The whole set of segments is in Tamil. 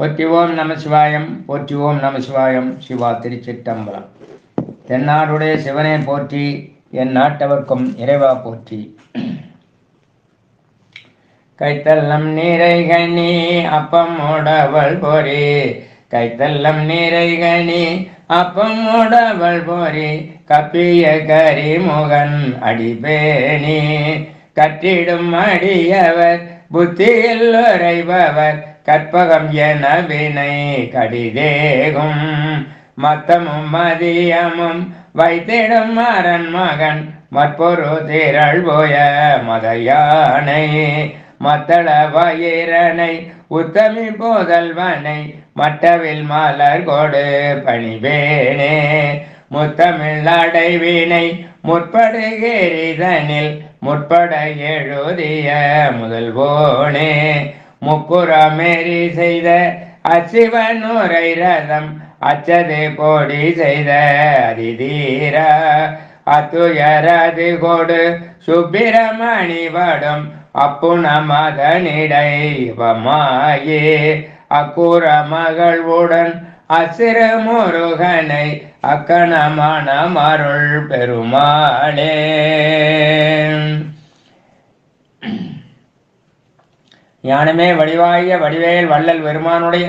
போற்றி ஓம் நம சிவாயம். போற்றி ஓம் நம சிவாயம். சிவா திருச்சிற்றம்பலம். தென்னாடுடைய சிவனே போற்றி, என் நாட்டவர்க்கும் இறைவா போற்றி. கைத்தல்லம் நீரைகனி அப்பம் ஓடவள் போரி, கைத்தல்லம் நீரைகனி அப்பம் ஓடவள் போரி, கப்பிய கரிமுகன் அடிபேணி கற்றிடும் அடியவர் புத்தியில் உரைபவர், கற்பகம் என வினை கடிதேகும் மத்தமும் மதியமும் வைத்திடும் மரன் மகன் மற்பொரு திரள் போய மதையானை, மத்தள வயிரனை உத்தமி போதல்வனை மட்டவில் மலர் கொடு பணிவேனே, முத்தமிழ் அடைவினை முற்படுகிறதனில் முற்பட எழுதிய முதல்வோனே, முப்புறமேறி செய்த அச்சிவனுரை ரதம் அச்சது போடி செய்த அதிதீர அத்துயரது கொடு சுப்பிரமணி வடும் அப்புண மதனிடைவமாயே, அக்குற மகள்வுடன் அசிற முருகனை அக்கணமான மருள் பெருமாளே. ஞானமே வடிவாய வடிவேல் வள்ளல் பெருமானுடைய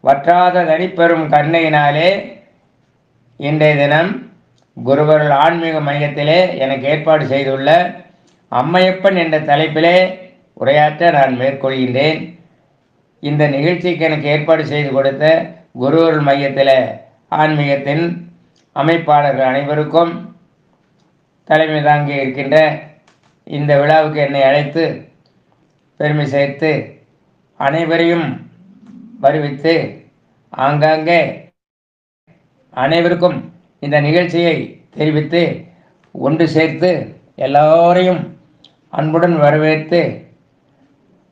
வற்றாத தனிப்பெரும் கருணையினாலே இன்றைய தினம் குருவருள் ஆன்மீக மையத்திலே எனக்கு ஏற்பாடு செய்துள்ள அம்மையப்பன் என்ற தலைப்பிலே உரையாற்ற நான் மேற்கொள்கின்றேன். இந்த நிகழ்ச்சிக்கு எனக்கு ஏற்பாடு செய்து கொடுத்த குருவருள் மையத்தில் ஆன்மீகத்தின் அமைப்பாளர்கள் அனைவருக்கும், தலைமை தாங்கி இருக்கின்ற இந்த விழாவுக்கு என்னை அழைத்து பெருமை சேர்த்து அனைவரையும் வருவித்து ஆங்காங்கே அனைவருக்கும் இந்த நிகழ்ச்சியை தெரிவித்து ஒன்று சேர்த்து எல்லோரையும் அன்புடன் வரவேற்று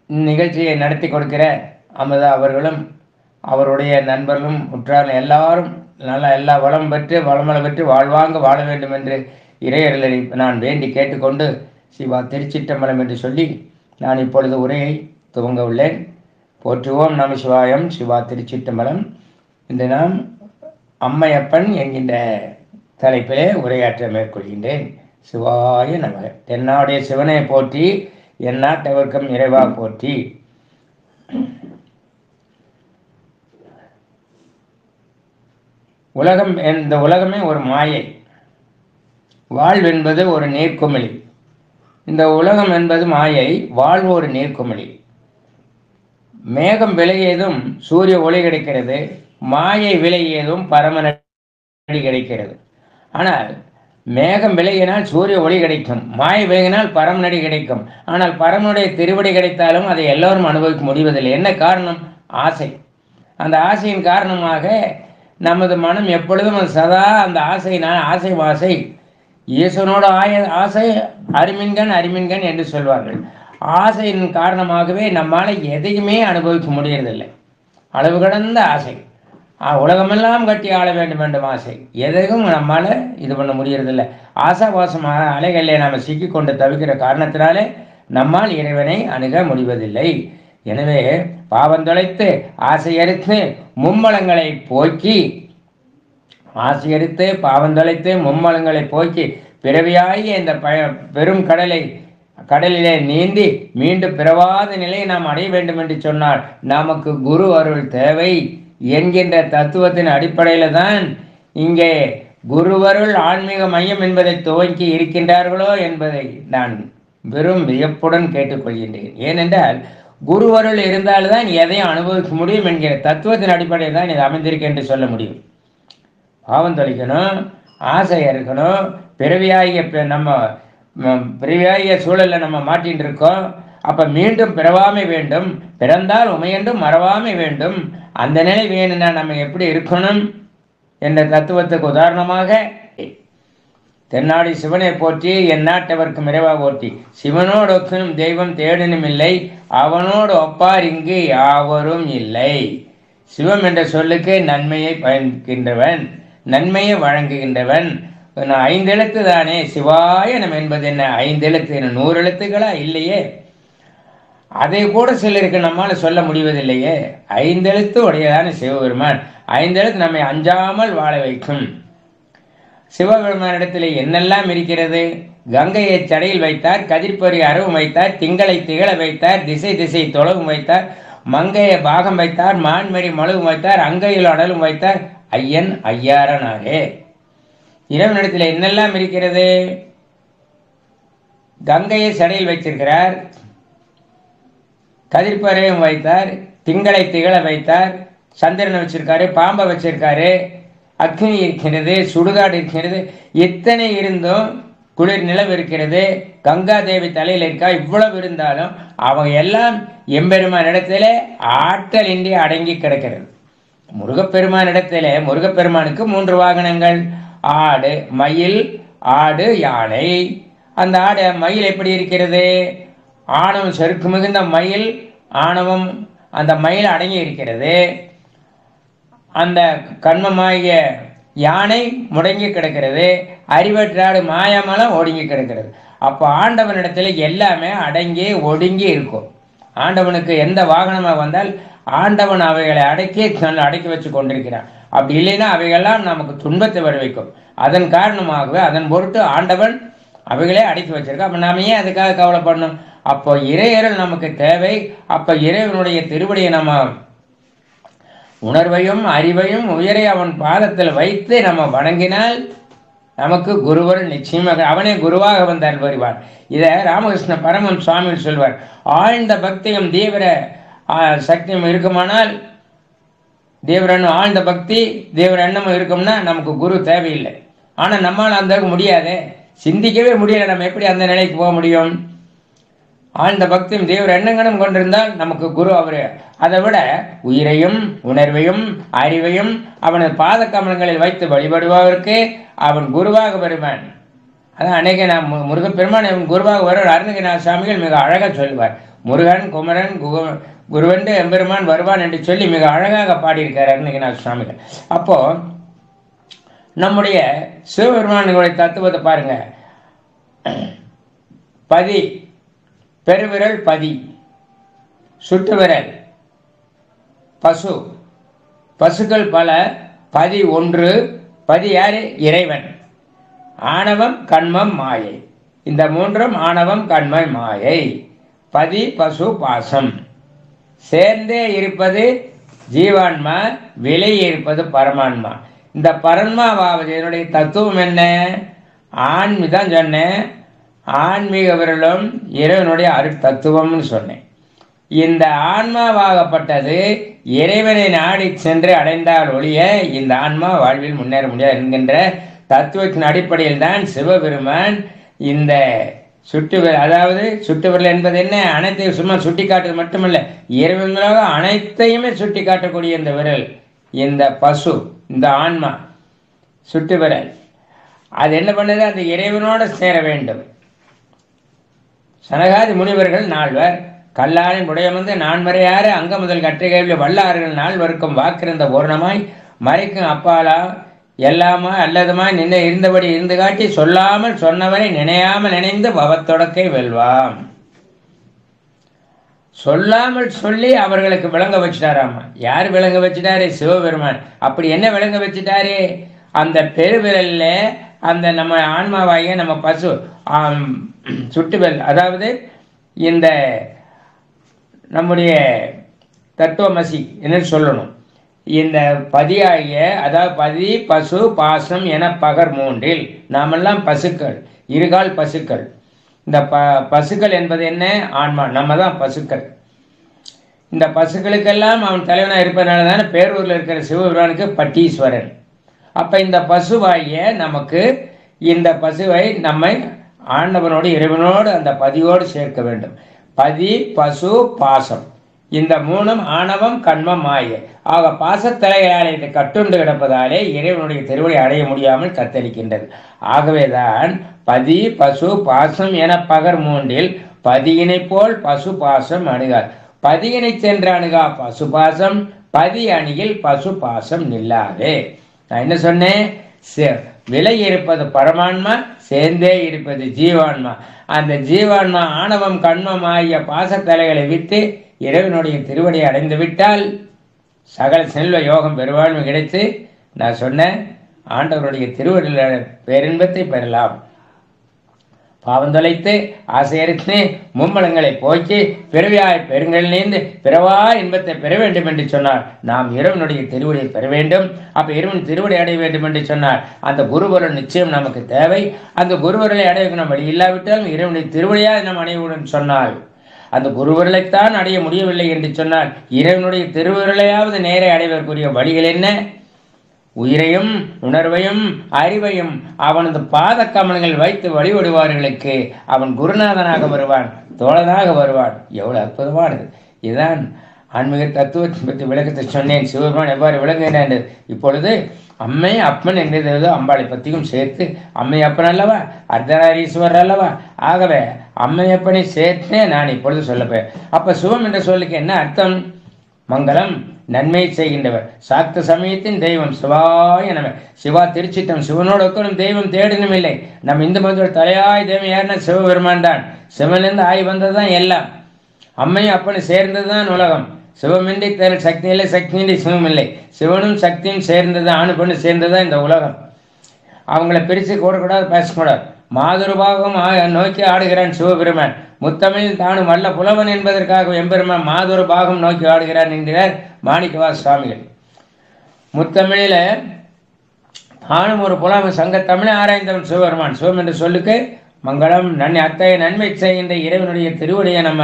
இந்நிகழ்ச்சியை நடத்தி கொடுக்கிற அமுதா அவர்களும் அவருடைய நண்பர்களும் உற்றார் எல்லாரும் நல்லா எல்லா வளம் பெற்று வளமளம் பெற்று வாழ்வாங்க வாழ வேண்டும் என்று இறையர்களை நான் வேண்டி கேட்டுக்கொண்டு சிவா திருச்சிற்றம்பலம் என்று சொல்லி நான் இப்பொழுது உரையை துவங்க உள்ளேன். போற்றுவோம் நம சிவாயம். சிவா திருச்சிற்றம்பலம். இன்று நாம் அம்மையப்பன் என்கின்ற தலைப்பிலே உரையாற்ற மேற்கொள்கின்றேன். சிவாய நமக. தென்னாடைய சிவனை போற்றி, என் நாட்டவர்க்கும் இறைவா போற்றி. உலகம், இந்த உலகமே ஒரு மாயை. வாழ்வென்பது ஒரு நீர்க்குமிழி. இந்த உலகம் என்பது மாயை, வாழ்வு ஒரு நீர்க்குமிழி. மேகம் விலகியதும் சூரிய ஒளி கிடைக்கிறது, மாயை விலகியதும் பரமநடி கிடைக்கிறது. ஆனால் மேகம் விலகினால் சூரிய ஒளி கிடைக்கும், மாயை விலகினால் பரமநடி கிடைக்கும். ஆனால் பரமனுடைய திருவடி கிடைத்தாலும் அதை எல்லோரும் அனுபவிக்க முடிவதில்லை. என்ன காரணம்? ஆசை. அந்த ஆசையின் காரணமாக நமது மனம் எப்பொழுதும் சதா அந்த ஆசை வாசை ஈசனோட ஆசை அருமின்கண் அருமின்கண் என்று சொல்வார்கள். ஆசையின் காரணமாகவே நம்மால் எதையுமே அனுபவிக்க முடியறதில்லை. அளவு கடந்த ஆசை, உலகமெல்லாம் கட்டி ஆள வேண்டும் என்றும் ஆசை, எதையும் நம்மால் இது பண்ண முடியறதில்லை. ஆசாபாசமாக அலைகளிலே நாம் சிக்கி கொண்டு தவிக்கிற காரணத்தினாலே நம்மால் இறைவனை அணுக முடிவதில்லை. எனவே பாவந்தொலைத்து ஆசையறுத்து மும்மலங்களை போக்கி, ஆசையறுத்து பாவந்தொலைத்து மும்மலங்களை போக்கி பிறவியாகிய இந்த பெரும் கடலிலே நீந்தி மீண்டும் பிறவாத நிலையை நாம் அடைய வேண்டும் என்று சொன்னால் நமக்கு குரு அருள் தேவை என்கின்ற தத்துவத்தின் அடிப்படையில் தான் இங்கே குருவருள் ஆன்மீக மையம் என்பதை துவங்கி இருக்கின்றார்களோ என்பதை நான் வெறும் வியப்புடன் கேட்டுக்கொள்கின்றேன். ஏனென்றால் குருவருள் இருந்தால்தான் எதையும் அனுபவிக்க முடியும் என்கிற தத்துவத்தின் அடிப்படையில் தான் இது அமைந்திருக்கு என்று சொல்ல முடியும். பாவம் தொலைக்கணும், ஆசை இருக்கணும், பிறவியாகிய சூழலில் நம்ம மாட்டின்னு இருக்கோம். அப்போ மீண்டும் பிறவாமை வேண்டும், பிறந்தால் உமையென்றும் மறவாமை வேண்டும். அந்த நிலை வேணும்னா நம்ம எப்படி இருக்கணும் என்ற தத்துவத்துக்கு உதாரணமாக தென்னாடி சிவனை போற்றி, என் நாட்டவர்க்கும் இறைவா போற்றி. சிவனோடு ஒக்கனும் தெய்வம் தேடனும் இல்லை, அவனோடு ஒப்பார் இங்கு யாவரும் இல்லை. சிவம் என்ற சொல்லுக்கு நன்மையை பயன்கின்றவன், நன்மையை வழங்குகின்றவன். 5 எழுத்து தானே சிவாயனம் என்பது என்ன? 5 எழுத்து, 100 எழுத்துக்களா? இல்லையே. அதை கூட சிலருக்கு நம்மால் சொல்ல முடிவதில்லையே. 5 எழுத்து உடையதான சிவபெருமான் 5 எழுத்து நம்மை அஞ்சாமல் வாழ வைக்கும். சிவபெருமானிடத்தில் என்னெல்லாம் இருக்கிறது? கங்கையை சடையில் வைத்தார், கதிர்பொறி அரவும் வைத்தார், திங்களை திகழ வைத்தார், திசை திசை தொழவும் வைத்தார், மங்கையை பாகம் வைத்தார், மான்மறி மழுவும் வைத்தார், அங்கையில் அடலும் வைத்தார், ஐயன் ஐயாரனாரே. இறைவனிடத்தில் என்னெல்லாம் இருக்கிறது? கங்கையை சடையில் வைத்திருக்கிறார், கதிர்பறையும் வைத்தார், திங்களை திகழ வைத்தார், சந்திரனை வச்சிருக்காரு, பாம்பை வச்சிருக்காரு, அக்னி இருக்கிறது, சுடுகாடு இருக்கிறது. எத்தனை இருந்தும் குளிர் நிலவு இருக்கிறது, கங்கா தேவி தலையில் இருக்கா. இவ்வளவு இருந்தாலும் அவங்க எல்லாம் எம்பெருமான் இடத்துல ஆற்றல் இன்றி அடங்கி கிடக்கிறது. முருகப்பெருமான் இடத்துல முருகப்பெருமானுக்கு 3 வாகனங்கள், ஆடு, மயில், ஆடு, யானை. அந்த ஆடு மயில் எப்படி இருக்கிறது? ஆணவம் செருக்கு மிகுந்த மயில், ஆணவம் அந்த மயில் அடங்கி இருக்கிறது. அந்த கண்மமாகிய யானை முடங்கி கிடக்கிறது, அறிவற்றாடு மாயாமலம் ஒடுங்கி கிடக்கிறது. அப்போ ஆண்டவனிடத்துல எல்லாமே அடங்கி ஒடுங்கி இருக்கும். ஆண்டவனுக்கு எந்த வாகனமாக வந்தால் ஆண்டவன் அவைகளை அடக்கி வச்சு கொண்டிருக்கிறான். அப்படி இல்லைன்னா அவைகள்லாம் நமக்கு துன்பத்தை விளைவிக்கும். அதன் காரணமாகவே அதன் பொருட்டு ஆண்டவன் அவைகளே அடக்கி வச்சிருக்கோம். அப்போ நாம ஏன் அதுக்காக கவலைப்படணும்? அப்போ இறையருள் நமக்கு தேவை. அப்போ இறைவனுடைய திருவடியை நம்ம உணர்வையும் அறிவையும் உயரை அவன் பாதத்தில் வைத்து நம்ம வணங்கினால் நமக்கு குருவர் நிச்சயமாக அவனே குருவாக வந்தார் வருவார். இதை ராமகிருஷ்ண பரமன் சுவாமிகள் சொல்வார். ஆழ்ந்த பக்தியும் தீவிர சக்தியும் இருக்குமானால், தீவிரனும் ஆழ்ந்த பக்தி தீவிர எண்ணமும் இருக்கும்னா நமக்கு குரு தேவையில்லை. ஆனால் நம்மளால் அந்த முடியாது, சிந்திக்கவே முடியல. நம்ம எப்படி அந்த நிலைக்கு போக முடியும்? ஆழ்ந்த பக்தியும் தீவிர எண்ணங்களும் கொண்டிருந்தால் நமக்கு குரு அவரு. அதை விட உயிரையும் உணர்வையும் அறிவையும் அவனது பாத கமலங்களில் வைத்து வழிபடுபவருக்கு அவன் குருவாக வருவான். அதான் அன்னைக்கு நான் முருகப்பெருமான் அவன் குருவாக வருவார். அருணகிரிநாத சுவாமிகள் மிக அழகாக சொல்லுவார். முருகன் குமரன் குருவென்று எம்பெருமான் வருவான் என்று சொல்லி மிக அழகாக பாடியிருக்கார் அருணகிரிநாத சுவாமிகள். அப்போ நம்முடைய சிவபெருமானுடைய தத்துவத்தை பாருங்க. பதி, பெருவிரல் பதி, சுட்டு விரல் பசு, பசுக்கள் பல, பதி ஒன்று. பதி யாரு? இறைவன். ஆணவம் கண்மம் மாயை, இந்த 3ம் ஆணவம் கண்மம் மாயை. பதி பசு பாசம் சேர்ந்தே இருப்பது ஜீவான்மா, விலகி இருப்பது பரமான்மா. இந்த பரமாவாவது என்னுடைய தத்துவம் என்ன? ஆன்மீதான் சொன்னேன். ஆன்மீக விரலும் இறைவனுடைய தத்துவம்னு சொன்னேன். இந்த ஆன்மாவாகப்பட்டது இறைவனை நாடி சென்று அடைந்தால் ஒழிய இந்த ஆன்மா வாழ்வில் முன்னேற முடியாது என்கின்ற தத்துவத்தின் அடிப்படையில் தான் சிவபெருமான் இந்த சுட்டுவிரல், அதாவது சுட்டுவிரல் என்பது என்ன? அனைத்தையும் சும்மா சுட்டி காட்டுறது மட்டுமல்ல, இறைவனாக அனைத்தையுமே சுட்டி காட்டக்கூடிய இந்த விரல், இந்த பசு, இந்த ஆன்மா சுட்டு விரல், அது என்ன பண்ணுது? அந்த இறைவனோடு சேர வேண்டும். சனகாதி முனிவர்கள் 4 கல்லாரின் உடையமந்து நான்மறையாறு அங்க முதல் கற்றைகளில் வல்லாறுகள் 4 வாக்கிருந்த பூர்ணமாய் மறைக்கும் அப்பாலா எல்லாமா அல்லதுமாய் நின்று இருந்தபடி இருந்து காட்டி சொல்லாமல் சொன்னவரை நினையாமல் நினைந்து பவத்தொடக்கை வெல்வாம். சொல்லாமல் சொல்லி அவர்களுக்கு விளங்க வச்சுட்டாராமா. யார் விளங்க வச்சுட்டாரு? சிவபெருமான். அப்படி என்ன விளங்க வச்சுட்டாரு? அந்த பெருவிரல்ல அந்த நம்ம ஆன்மாவாகிய நம்ம பசு சுட்டுவிரல், அதாவது இந்த நம்முடைய தத்துவமசி என்னன்னு சொல்லணும். இந்த பதியாகிய, அதாவது பதி பசு பாசம் என பகர் 3இல் நாமெல்லாம் பசுக்கள், இருகால் பசுக்கள். இந்த பசுக்கள் என்பது என்ன? ஆன்மா. நம்ம தான் பசுக்கள். இந்த பசுக்களுக்கெல்லாம் அவன் தலைவனாக இருப்பதனால தானே பேரூரில் இருக்கிற சிவபெருமானுக்கு பட்டீஸ்வரன். அப்போ இந்த பசுவாகிய நமக்கு, இந்த பசுவை நம்மை ஆண்டவனோடு இறைவனோடு அந்த பதியோடு சேர்க்க வேண்டும். பதி பசு பாசம், இந்த 3ம் ஆணவம் கண்மம் மாயை. ஆக பாசத்தலையாலயத்தை கட்டுண்டு கிடப்பதாலே இறைவனுடைய திருவடி அடைய முடியாமல் தத்தளிக்கின்றது. ஆகவேதான் பதி பசு பாசம் என பகர் 3இல் பதியினை போல் பசு பாசம் அணுகார். பதியினை சென்று அணுகா பசு பாசம், பதி அணியில் பசு பாசம் நில்லாதே. நான் என்ன சொன்னேன்? விலகி இருப்பது பரமான்மா, சேர்ந்தே இருப்பது ஜீவான்மா. அந்த ஜீவான்மா ஆணவம் கண்மம் ஆகிய பாசத்தலைகளை விட்டு இறைவனுடைய திருவடியை அடைந்து விட்டால் சகல செல்வ யோகம் பெருவாழ்வு கிடைத்து நான் சொன்ன ஆண்டவருடைய திருவடியில் பேரின்பத்தை பெறலாம். பாவந்தொலைத்து ஆசையறுத்து மும்மலங்களை போக்கி பிறவியாய் பெருங்கள் நீந்து பிறவா இன்பத்தை பெற வேண்டும் என்று சொன்னார். நாம் இறைவனுடைய திருவடியை பெற வேண்டும். அப்ப இறைவன் திருவடி அடைய வேண்டும் என்று சொன்னார். அந்த குருவருள் நிச்சயம் நமக்கு தேவை. அந்த குருவருளை அடைய நம்ம வழி இல்லாவிட்டாலும் இறைவனுடைய திருவடியாக நாம் அடையவுடன் சொன்னால் அந்த குருவருளைத்தான் அடைய முடியவில்லை என்று சொன்னால் இறைவனுடைய திருவருளையாவது நேரே அடைவதற்குரிய வழிகள் என்ன? உயிரையும் உணர்வையும் அறிவையும் அவனது பாத கமலங்கள் வைத்து வழிபடுவார்களுக்கு அவன் குருநாதனாக வருவான், தோழனாக வருவான். எவ்வளவு அற்புதமானது! இதுதான் ஆன்மீக தத்துவத்தை பற்றி விளக்கத்தை சொன்னேன். சிவபெருமான் எவ்வாறு விளங்குகிறான். இப்பொழுது அம்மை அப்பன் என்கிறது அம்பாளை பற்றியும் சேர்த்து அம்மை அப்பன் அல்லவா, அர்த்தநாரீஸ்வரர் அல்லவா. ஆகவே அம்மை அப்பனை சேர்த்தே நான் இப்பொழுது சொல்லப்பேன். அப்ப சிவம் என்ற சொல்லுக்கு என்ன அர்த்தம்? மங்களம், நன்மை செய்கின்றவர், சாக்த சமயத்தின் தெய்வம் சிவாய நம. சிவா திருச்சிட்டம், சிவனோடு ஒக்கணும் தெய்வம் தேடணும் இல்லை. நம்ம இந்து மதத்தோட தலையாய் தெய்வம் யாருன்னா சிவபெருமான் தான். சிவனிலிருந்து ஆய் வந்ததுதான் எல்லாம். அம்மையும் அப்பனும் சேர்ந்ததுதான் உலகம். சிவமின்றி சக்தி இல்லை, சக்தியின்றி சிவம் இல்லை. சிவனும் சக்தியும் சேர்ந்தது, ஆணு பெண்ணு சேர்ந்ததுதான் இந்த உலகம். அவங்கள பிரித்து கூடக்கூடாது, பேசக்கூடாது. மாதுருபாகம் நோக்கி ஆடுகிறான் சிவபெருமான். முத்தமிழில் தானும் வல்ல புலவன் என்பதற்காக எம்பெருமான் மாதுரு பாகம் நோக்கி ஆடுகிறான் என்கிறார் மாணிக்கவாச சுவாமிகள். முத்தமிழில தானும் ஒரு புலவன், சங்க தமிழை ஆராய்ந்தவன் சிவபெருமான். சிவம் என்று சொல்லுக்கு மங்களம், அத்தகைய நன்மை செய்கின்ற இறைவனுடைய திருவடியை நம்ம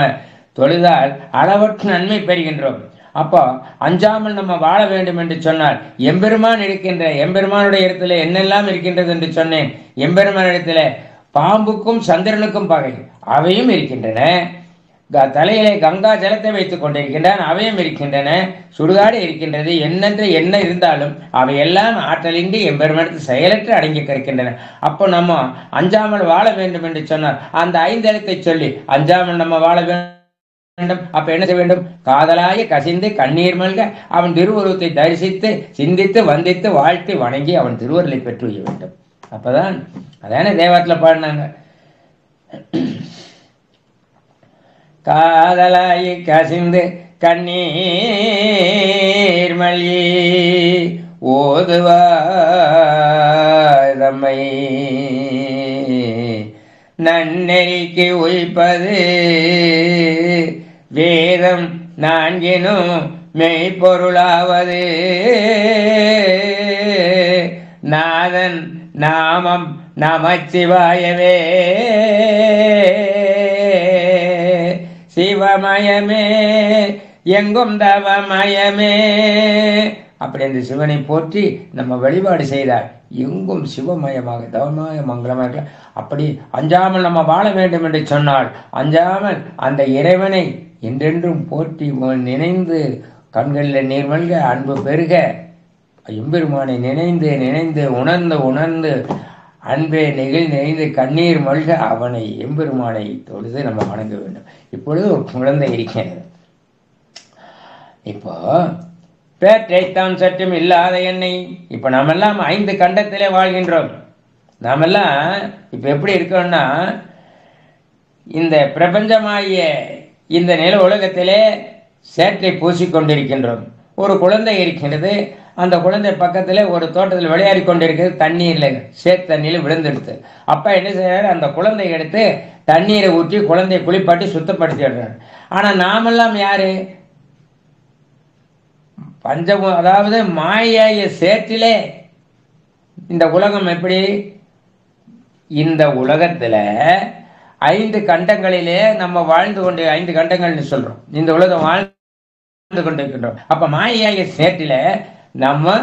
தொழுதால் அளவற்ற நன்மை பெறுகின்றோம். அப்போ அஞ்சாமல் நம்ம வாழ வேண்டும் என்று சொன்னால் எம்பெருமான் இருக்கின்ற எம்பெருமானுடைய இடத்துல என்னெல்லாம் இருக்கின்றது என்று சொன்னேன். எம்பெருமான் இடத்துல பாம்புக்கும் சந்திரனுக்கும் பகை, அவையும் இருக்கின்றன. தலையிலே கங்கா ஜலத்தை வைத்துக் கொண்டிருக்கின்றான், அவையும் இருக்கின்றன. சுடுகாடு இருக்கின்றது. என்ன இருந்தாலும் அவையெல்லாம் ஆற்றலின்றி எம்பெருமானத்து செயலற்று அடங்கி கிடக்கின்றன. அப்போ நம்ம அஞ்சாமல் வாழ வேண்டும் என்று சொன்னால் அந்த 5 எழுத்தை சொல்லி அஞ்சாமல் நம்ம வாழ வேண்டும். அப்ப என்ன செய்ய வேண்டும்? காதலாய கசிந்து கண்ணீர் மல்க அவன் திருவுருவத்தை தரிசித்து சிந்தித்து வந்தித்து வாழ்த்தி வணங்கி அவன் திருவருளை பெற்று வேண்டும். அப்பதான் அதான தேவாரத்துல பாடினாங்க. காதலாய கசிந்து கண்ணீர் மல்கி ஓதுவாய் நன்னெறிக்கு உய்ப்பது வேதம் நான்கினும் மெய்ப்பொருளாவது நாதன் நாமம் நமச்சிவாயவே சிவமயமே எங்கும் தவமயமே. அப்படி அந்த சிவனை போற்றி நம்ம வழிபாடு செய்தார் எங்கும் சிவமயமாக தவமய மங்களமாக. அப்படி அஞ்சாமல் நம்ம வாழ வேண்டும் என்று சொன்னால் அஞ்சாமல் அந்த இறைவனை என்றென்றும் போற்றி நினைந்து கண்களில் நீர் மல்க அன்பு பெருக எம்பெருமானை நினைந்து நினைந்து உணர்ந்து உணர்ந்து அன்பே நெகிழ் நினைந்து கண்ணீர் மல்க அவனை எம்பெருமானை தொழுது நம்ம வணங்க வேண்டும். இப்பொழுது ஒரு குழந்தை இருக்கிறது. இப்போ பேற்றைத்தான் சற்றும் இல்லாத என்னை. இப்ப நாமெல்லாம் 5 கண்டத்திலே வாழ்கின்றோம். நாமெல்லாம் இப்ப எப்படி இருக்கோம்னா இந்த பிரபஞ்சமாகிய இந்த நில உலகத்திலே சேற்றை பூசிக்கொண்டிருக்கின்றோம். ஒரு குழந்தை இருக்கின்றது. அந்த குழந்தை பக்கத்துல ஒரு தோட்டத்தில் விளையாடி கொண்டிருக்கிறது. தண்ணீர்ல சேத்து தண்ணியில விழுந்துடுது. அப்பா என்ன செய்யறாரு? அந்த குழந்தை எடுத்து தண்ணீரை ஊற்றி குழந்தையை குளிப்பாட்டி சுத்தப்படுத்தி விடுறாரு. ஆனா நாமெல்லாம் யாரு? பஞ்சமு, அதாவது மாய சேற்றிலே இந்த உலகம். எப்படி? இந்த உலகத்துல 5 கண்டங்களிலே நம்ம வாழ்ந்து கொண்டு 5 கண்டங்கள்னு சொல்றோம். இந்த உலகம் வாழ்ந்து கொண்டிருக்கின்றோம். அப்ப மாய சேற்றில நம்ம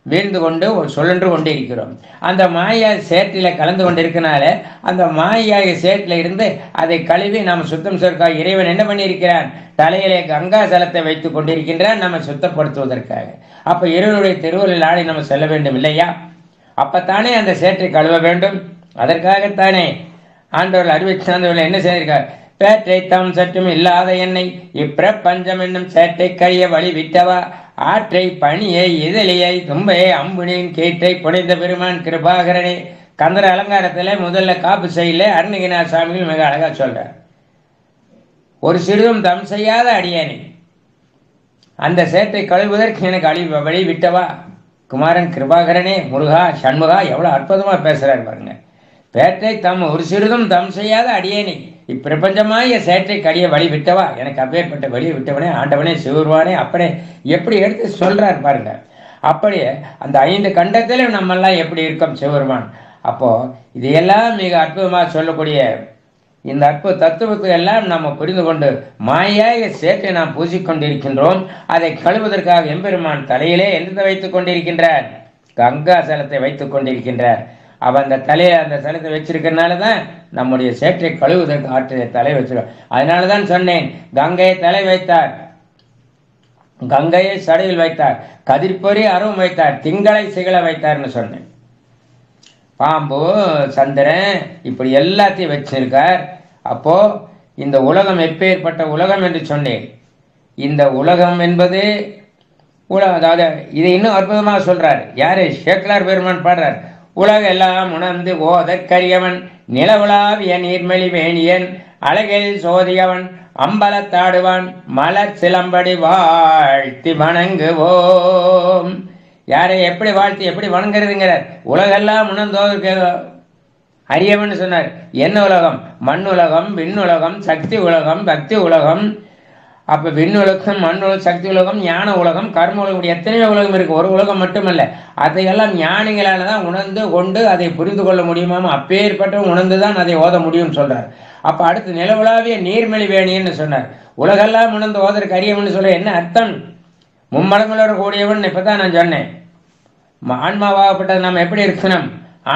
வீழ்ந்து கொண்டு சொல்லென்று கொண்டே இருக்கிறோம். அந்த மாயா சேற்றில கலந்து கொண்டிருக்கனால அந்த மாயா சேற்றில இருந்து அதை கழுவி நாம் சுத்தம் செய்வதற்காக இறைவன் என்ன பண்ணியிருக்கிறான்? தலையிலே கங்கா ஜலத்தை வைத்துக் கொண்டிருக்கின்றான் நம்ம சுத்தப்படுத்துவதற்காக. அப்ப இறைவனுடைய திருவருளில் ஆடி நம்ம செல்ல வேண்டும் இல்லையா? அப்பத்தானே அந்த சேற்றை கழுவ வேண்டும். அதற்காகத்தானே ஆண்டவர்கள் அறிவிச்சார்ந்தவர்கள் என்ன செய்திருக்கார்? பேற்றை தாம் சற்றும் இல்லாத என்னை இப்பிரபஞ்சம் என்னும் சேற்றை கழிய வழி விட்டவா ஆற்றை பணியை இதழியை தும்பையை அம்புனியின் கீற்றை புனைந்த பெருமான் கிருபாகரனே கந்தர அலங்காரத்தில் முதல்ல காப்பு செய்யல அருணகிரிநாத சாமிகள் மிக அழகா சொல்றார். ஒரு சிறிதும் தம் செய்யாத அடியானே, அந்த சேற்றை கழுவுவதற்கு எனக்கு வழி விட்டவா குமாரன் கிருபாகரனே, முருகா சண்முகா, எவ்வளவு அற்புதமா பேசுறாரு பாருங்க. பேற்றை தம் ஒரு சிறிதும் தம் செய்யாத அடியேனே, இப்பிரபஞ்சமாய சேற்றை கடிய வழி விட்டவா, எனக்கு அப்பேற்பட்ட வழியை விட்டவனே, ஆண்டவனே, சிவருவானே, அப்பனே, எப்படி எடுத்து சொல்றார் பாருங்க. அப்படியே அந்த 5 கண்டத்திலும் நம்மெல்லாம் எப்படி இருக்கோம் சிவருமான். அப்போ இதையெல்லாம் மிக அற்புதமாக சொல்லக்கூடிய இந்த அற்புத தத்துவத்தை எல்லாம் நம்ம புரிந்து கொண்டு மாயாய சேற்றை நாம் பூசிக்கொண்டிருக்கின்றோம். அதை கழுவதற்காக எம்பெருமான் தலையிலே எந்த வைத்துக் கொண்டிருக்கின்றார்? கங்கா சலத்தை வைத்துக் கொண்டிருக்கின்றார். அவன் அந்த தலையை அந்த சலத்தை வச்சிருக்கிறதுனால தான் நம்முடைய சேற்றை கழுவுவதற்கு ஆற்றை தலை வச்சிருக்கோம். அதனால தான் சொன்னேன், கங்கையை தலை வைத்தார், கங்கையை சடையில் வைத்தார், கதிர்பொறி அருவம் வைத்தார், திங்களை சிகள வைத்தார்னு சொன்னேன். பாம்பு சந்திரன் இப்படி எல்லாத்தையும் வச்சிருக்கார். அப்போ இந்த உலகம் எப்பேற்பட்ட உலகம் என்று சொன்னேன். இந்த உலகம் என்பது அதாவது இதை இன்னும் அற்புதமாக சொல்றார். யாரு? சேக்கிழார் பெருமான் பாடுறார். உலக எல்லாம் உணர்ந்து ஓதற்கரியவன், நிலவுலாவிய நீர்மலி வேணியன், அழகில் சோதியவன், அம்பலத்தாடுவான், மலர் சிலம்படி வாழ்த்தி வணங்குவோம். யாரை எப்படி வாழ்த்தி எப்படி வணங்குறதுங்கிறார். உலகெல்லாம் உணர்ந்தோதற்கு அரியவன் சொன்னார். என்ன உலகம்? மண் உலகம், விண்ணுலகம், சக்தி உலகம், பக்தி உலகம். அப்ப விண்ணுலகம், மண் உலகம், சக்தி உலகம், ஞான உலகம், கர்ம உலகம், எத்தனையோ உலகம் இருக்கு. ஒரு உலகம் மட்டுமல்ல. அதையெல்லாம் ஞானிகளால தான் உணர்ந்து கொண்டு அதை புரிந்து கொள்ள முடியுமாம். அப்பேற்பட்டவன் உணர்ந்துதான் அதை ஓத முடியும் சொல்றார். அப்ப அடுத்து நிலவுலாவிய நீர்மலி வேணின்னு சொன்னார். உலகெல்லாம் உணர்ந்து ஓதற்கு அரியவன் சொல்ல என்ன அர்த்தம்? மும்மடங்களோட கூடியவன் இப்பதான் நான் சொன்னேன். ஆன்மாவாகப்பட்டது நாம் எப்படி இருக்கணும்?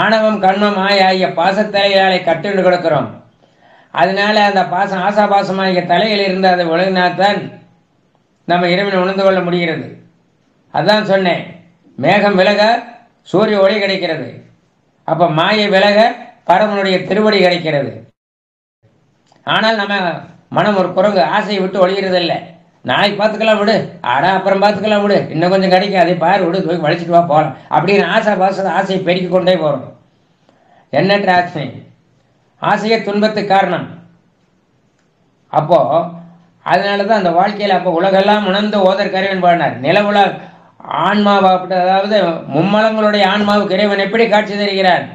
ஆணவம் கண்மம் ஆகிய பாசத்தலையாலை கட்டுண்டு கிடக்கிறோம். அதனால அந்த பாசம் ஆசாபாசமாகிய தலையில் இருந்து அதை விலகினாத்தான் நம்ம இறைவனை உணர்ந்து கொள்ள முடிகிறது. அதான் சொன்னேன், மேகம் விலக சூரிய ஒளி கிடைக்கிறது. அப்ப மாயை விலக பரமனுடைய திருவடி கிடைக்கிறது. ஆனால் நம்ம மனம் ஒரு குரங்கு, ஆசையை விட்டு ஒழிகிறது இல்லை. நாளைக்கு பார்த்துக்கலாம் விடு, அப்புறம் பார்த்துக்கலாம் விடு, இன்னும் கொஞ்சம் கிடைக்கும், அதை பாரு விடு, போய் வலிச்சுட்டு வா போகலாம் அப்படின்னு ஆசையை பெருக்கிக் கொண்டே போகிறோம். எண்ணற்ற ஆசை, ஆசையே துன்பத்துக்கு காரணம். அப்போ அதனால தான் அந்த வாழ்க்கையில் அப்போ உலகெல்லாம் உணர்ந்து ஓதற்கரைவன் பாடினார். நிலவுல ஆன்மாவாகப்பட்ட, அதாவது மும்மலங்களுடைய ஆன்மாவுக்கு இறைவன் எப்படி காட்சி தருகிறார்?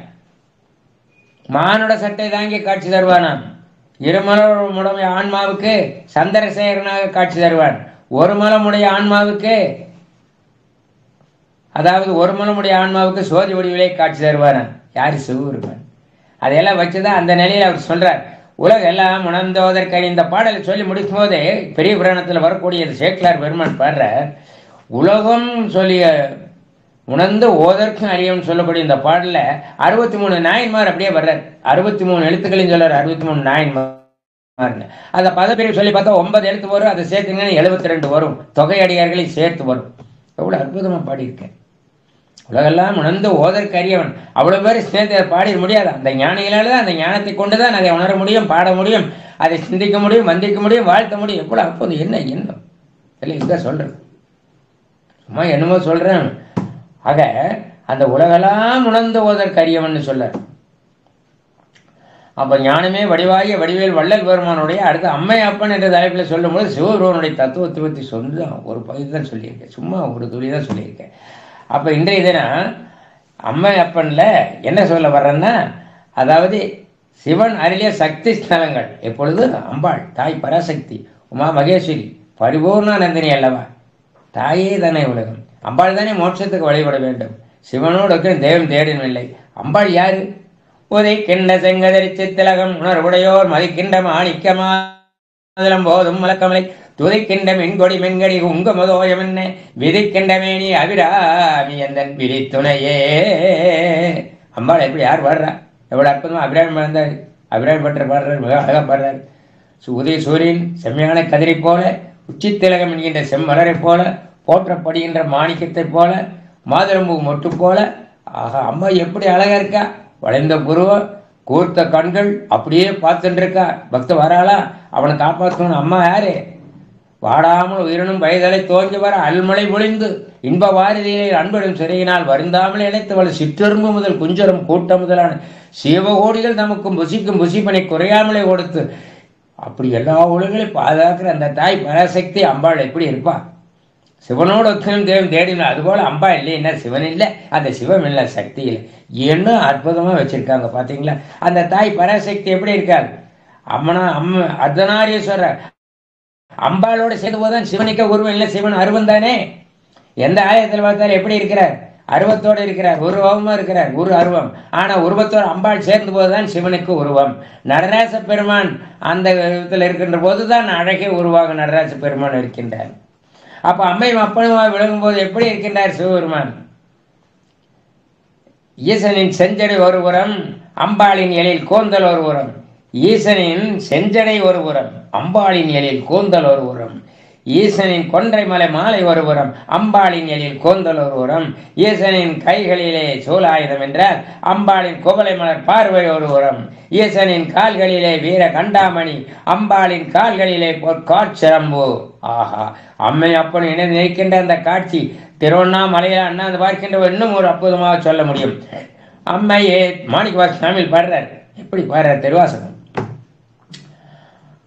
மானுட சட்டை தாங்கி காட்சி தருவானாம். இருமலமுடைய ஆன்மாவுக்கு சந்திரசேகரனாக காட்சி தருவான். ஒரு மலமுடைய ஆன்மாவுக்கு, அதாவது ஒரு மலமுடைய ஆன்மாவுக்கு சோதி வடிவிலே காட்சி தருவானான். யாரு? சிவபெருமான். அதையெல்லாம் வச்சுதான் அந்த நிலையில் அவர் சொல்றார். உலகெல்லாம் உணர்ந்தோதற்கு இந்த பாடலை சொல்லி முடிக்கும் போதே பெரிய புராணத்தில் வரக்கூடிய சேக்கிழார் பெருமான் பாடுற உலகம் சொல்லிய உணர்ந்து ஓதற்கும் அறியவன் சொல்லக்கூடிய இந்த பாடல 63 நாயன்மார் அப்படியே வர்றார். 63 எழுத்துக்களையும் சொல்றாரு. 63 நாயன்மார். அந்த பதப்பிரிவு சொல்லி பார்த்தா 9 எழுத்து வரும். அதை சேர்த்துங்கன்னா 72 வரும். தொகை அடியார்களை சேர்த்து வரும். எவ்வளவு அற்புதமா பாடியிருக்கேன். உலகெல்லாம் உணர்ந்து ஓதற்கு அறியவன், அவ்வளவு பேர் சேர்த்து பாடிட முடியாது. அந்த ஞானிகளால தான், அந்த ஞானத்தை கொண்டுதான் அதை உணர முடியும், பாட முடியும், அதை சிந்திக்க முடியும், வந்திக்க முடியும், வாழ்த்த முடியும். எவ்வளவு அற்புதம்! என்ன எண்ணம் இல்லை, இதுதான் சொல்றேன், சும்மா என்னமோ சொல்றேன். ஆக அந்த உலகெல்லாம் உணர்ந்து ஓதற்கு அறியவன் சொல்ல. அப்ப ஞானமே வடிவாகிய வடிவேல் வள்ளல் பெருமானுடைய அடுத்த அம்மை அப்பன் என்ற தலைப்பில் சொல்லும்போது சிவபெருமானுடைய தத்துவத்தை பற்றி சொல்லி ஒரு பகுதி தான் சொல்லியிருக்கேன், சும்மா ஒரு துளி தான் சொல்லியிருக்கேன். அப்ப இன்றைய தினம் அம்மை அப்பன்ல என்ன சொல்ல வர்றேன்னா, அதாவது சிவன் அருளிய சக்தி ஸ்தலங்கள். எப்பொழுது அம்பாள் தாய் பராசக்தி உமா மகேஸ்வரி பரிபூர்ணானந்தினி அல்லவா, தாயே தானே உலகம். அம்பாள் தானே மோட்சத்துக்கு வழிபட வேண்டும். சிவனோடு தெய்வம் தேடவில்லை. அம்பாள் யாரு? உதைக்கின்ற செங்கதறி சித்திலகம் உணர்வுடையோர் மதிக்கின்ற மாணிக்கமாதலம் போதும் மலக்கமலை துதைக்கின்ற மென்கொடி மெங்கடி உங்க முதோயம் என்ன விதிக்கின்ற மேனி அபிராமி எந்தன் விரித்துணையே. அம்பாள் எப்படி யார் பாடுறா? எவ்வளவு அற்புதமா அபிராமி பாடுறாரு. அபிராமி பட்டர் பாடுறாரு, மிக அழகா பாடுறாரு. உதய சூரியன் செம்மையான கதிரை போல, உச்சித்திலகம் என்கின்ற செம்மலரை போல, போற்றப்படுகின்ற மாணிக்கத்தை போல, மாதுளம்பூ மொட்டு போல. ஆஹா, அம்மா எப்படி அழகா இருக்கா! வளைந்த புருவம், கூர்த்த கண்கள், அப்படியே பார்த்துட்டு இருக்கா. பக்த வராளா, அவனை காப்பாற்றணும். அம்மா யாரு? வாடாமல் உயிரினும் வயதலை தோங்கி வர அல்மலை பொழிந்து இன்ப வாரிதியிலே அன்படும் சிறையினால் வருந்தாமல் இழைத்தவள் சிற்றெரும்பு முதல் குஞ்சரும் கூட்டம் முதலான சிவகோடிகள் நமக்கும் புசிக்கும் புசிப்பனை குறையாமலே கொடுத்து அப்படி எல்லா உலகங்களையும் பாதுகாக்கிற அந்த தாய் பராசக்தி அம்பாள் எப்படி இருப்பா? சிவனோட ஒத்தனும் தேவன் தேடினார். அதுபோல அம்பா இல்லைன்னா சிவன் இல்லை, அந்த சிவம் இல்லை, சக்தி இல்லை. இன்னும் அற்புதமா வச்சிருக்காங்க பாத்தீங்களா? அந்த தாய் பராசக்தி எப்படி இருக்காரு? அர்த்தநாரீஸ்வரர் அம்பாளோட சேர்ந்து போதுதான் சிவனுக்கு உருவம் இல்லை, சிவன் அருவம் தானே. எந்த ஆலயத்தில் பார்த்தாலும் எப்படி இருக்கிறார்? அருவத்தோடு இருக்கிறார், உருவமா இருக்கிறார், ஒரு அருவம். ஆனா உருவத்தோடு அம்பாள் சேர்ந்து போதுதான் சிவனுக்கு உருவம். நடராச பெருமான் அந்த விதத்தில் இருக்கின்ற போதுதான் அழகே உருவாக நடராச பெருமான் இருக்கின்றார். அப்ப அம்மையும் அப்பனுமா விளங்கும் போது எப்படி இருக்கின்றார் சிவபெருமான்? ஈசனின் செஞ்சடை ஒருபுறம், அம்பாளின் எழில் கோந்தல் ஒருபுறம். ஈசனின் செஞ்சடை ஒருபுறம், அம்பாளின் எழில் கோந்தல் ஒருபுறம். ஈசனின் கொன்றை மலை மாலை ஒருபுறம், அம்பாளின் எழில் கோந்தல் ஒருபுறம். ஈசனின் கைகளிலே சூலாயுதம் என்றால் அம்பாளின் குவளை மலர் பார்வை ஒருபுறம். ஈசனின் கால்களிலே வீர கண்டாமணி, அம்பாளின் கால்களிலே பொற்காட்சிரம்பு. ஆஹா, அம்மை அப்பன் இணைந்து நிற்கின்ற அந்த காட்சி திருவண்ணாமலையில அண்ணாந்து பார்க்கின்ற இன்னும் ஒரு அற்புதமாக சொல்ல முடியும். அம்மையே மாணிக்கவாசகர் பாடுறார். எப்படி பாடுறார்? திருவாசகம்.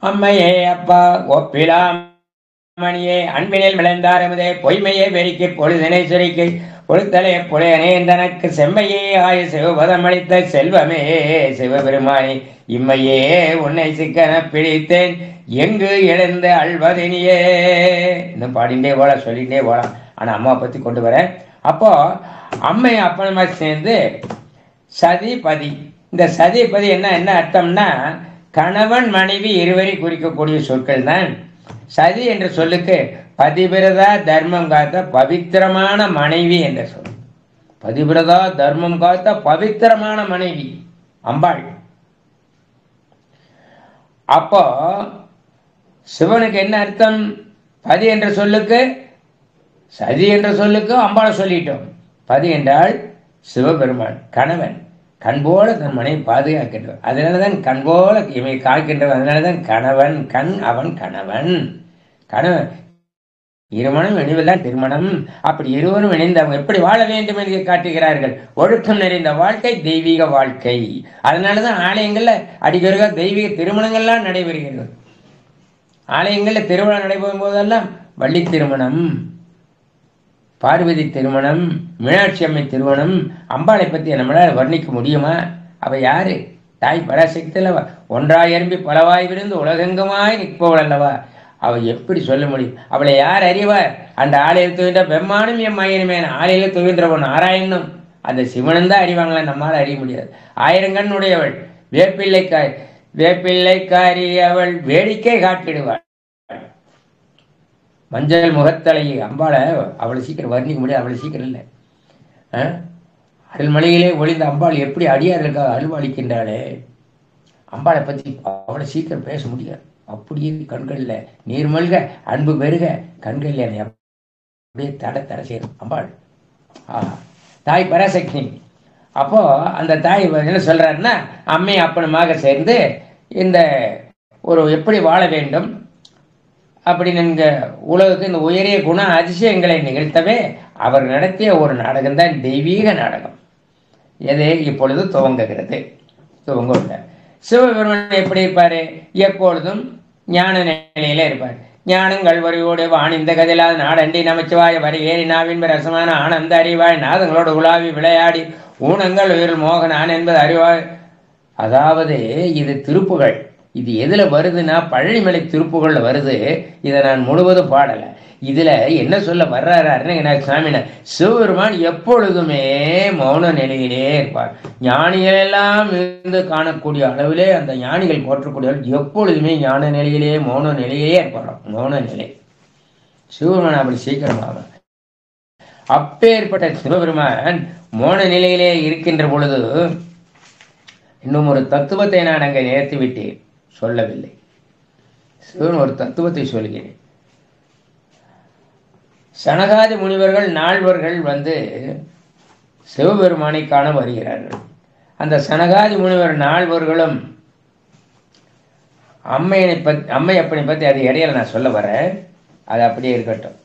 அம்மையே அப்பா ஒப்பிலாம் மணியே அன்பினில் விளைந்தார் எமதே பொய்மையே வெறிக்கை பொழுதினை சுரிக்கை பொழுத்தலே புலையனே தனக்கு செம்மையே ஆய சிவபதம் அளித்த செல்வமே சிவபெருமானே இம்மையே உன்னை சிக்கன பிடித்தேன் எங்கு எழுந்த அல்வதினியே. இன்னும் பாடிண்டே போல சொல்லிட்டே போலாம். ஆனா அம்மாவை பத்தி கொண்டு வரேன். அப்போ அம்மை அப்பனமா சேர்ந்து சதிபதி. இந்த சதிபதி என்ன அர்த்தம்னா கணவன் மனைவி இருவரை குறிக்கக்கூடிய சொற்கள் தான். சதி என்ற சொல்லுக்கு பதிவிரதா தர்மம் காத்த பவித்திரமான மனைவி என்ற சொல். பதிவிரதா தர்மம் காத்த பவித்திரமான மனைவி அம்பாள். அப்போ சிவனுக்கு என்ன அர்த்தம்? பதி என்ற சொல்லுக்கு, சதி என்ற சொல்லுக்கு அம்பாளை சொல்லிட்டோம். பதி என்றால் சிவபெருமான், கணவன். கண்போல தன் மனைவி பாதுகாக்கின்றவர். அதனாலதான் கண்போல இவை காக்கின்றவர். அதனாலதான் கணவன், கண் அவன் கணவன். கணவன் இருமணம் இணைவதுதான் திருமணம். அப்படி இருவரும் இணைந்து அவங்க எப்படி வாழ வேண்டும் என்று காட்டுகிறார்கள். ஒழுக்கம் நிறைந்த வாழ்க்கை தெய்வீக வாழ்க்கை. அதனாலதான் ஆலயங்கள்ல அடிக்கொருக்கா தெய்வீக திருமணங்கள்லாம் நடைபெறுகிறது. ஆலயங்கள்ல திருமணம் நடைபெறும் போதெல்லாம் வள்ளி திருமணம், பார்வதி திருமணம், மீனாட்சி அம்மை திருமணம். அம்பாளை பத்தி நம்மளால வர்ணிக்க முடியுமா? அவ யாரு? தாய் பராசக்தி அல்லவா? ஒன்றாய் எறும்பி பலவாய் விருந்து உலகெங்குமாய் நிற்பவள் அல்லவா? அவ எப்படி சொல்ல முடியும்? அவளை யார் அறிவார்? அந்த ஆலயில் துவின்ற பெம்மானும் எம் மையனுமேன ஆலையில துவின்றவன் ஆராயணும் அந்த சிவனும் தான் அறிவாங்களா, நம்மால அறிய முடியாது. ஆயிரங்கண் உடையவள், வேப்பிள்ளைக்காரி அவள் வேடிக்கை காட்டிடுவாள். மஞ்சள் முகத்தலையை அம்பாளை அவளை சீக்கிரம் வர்ணிக்க முடியாது. அவளை சீக்கிரம் இல்லை. அருள்மலையிலே ஒளிந்த அம்பாள் எப்படி அடியார்களுக்காக அருள்வாளிக்கின்றாளே, அம்பாளை பற்றி அவளை சீக்கிரம் பேச முடியாது. அப்படியே கண்களில் நீர்மல்க அன்பு பெருக கண்களில் அப்படியே தட சேரும் அம்பாள். தாய் பராசக்தி. அப்போ அந்த தாய் என்ன சொல்றாருன்னா அம்மை அப்பனுமாக சேர்ந்து இந்த ஒரு எப்படி வாழ வேண்டும் அப்படின்னு இந்த உலகுக்கு இந்த உயரிய குண அதிசயங்களை நிகழ்த்தவே அவர் நடத்திய ஒரு நாடகம் தான் தெய்வீக நாடகம். எது இப்பொழுது துவங்குகிறது. துவங்க சிவபெருமான் எப்படி இருப்பாரு? எப்பொழுதும் ஞான நிலையில இருப்பார். ஞானங்கள் வரியோடு வாணிந்த கதிலாத நாடண்டி நமச்சிவாய வரி ஏறி நாவின் ரசமான ஆனந்த அறிவாய் நாதங்களோடு உலாவி விளையாடி ஊனங்கள் உயிரில் மோகனான் என்பது அறிவாய். அதாவது இது திருப்புகள். இது எதுல வருதுன்னா பழனிமலை திருப்புகள்ல வருது. இதை நான் முழுவதும் பாடலை. இதுல என்ன சொல்ல வர்றாரு அருணகிரிநாத சுவாமினா, சிவபெருமான் எப்பொழுதுமே மௌன நிலையிலே இருப்பார். ஞானிகள் எல்லாம் இருந்து காணக்கூடிய அளவிலே அந்த ஞானிகள் போற்றக்கூடிய எப்பொழுதுமே ஞான நிலையிலே மௌன நிலையிலே இருப்பார். மௌன நிலை சிவபெருமான் அப்படி சீக்கிரமாக. அப்பேற்பட்ட சிவபெருமான் மௌன நிலையிலே இருக்கின்ற பொழுது இன்னும் ஒரு தத்துவத்தை நான் அங்கே நிறுத்திவிட்டேன், சொல்லவில்லை. சிவன் ஒரு தத்துவத்தை சொல்கிறேன். சனகாதி முனிவர்கள் நால்வர்கள் வந்து சிவபெருமானை காண வருகிறார்கள். அந்த சனகாதி முனிவர் நால்வர்களும் அம்மை அப்பனை பற்றி அது இடையில நான் சொல்ல வரேன். அது அப்படியே இருக்கட்டும்.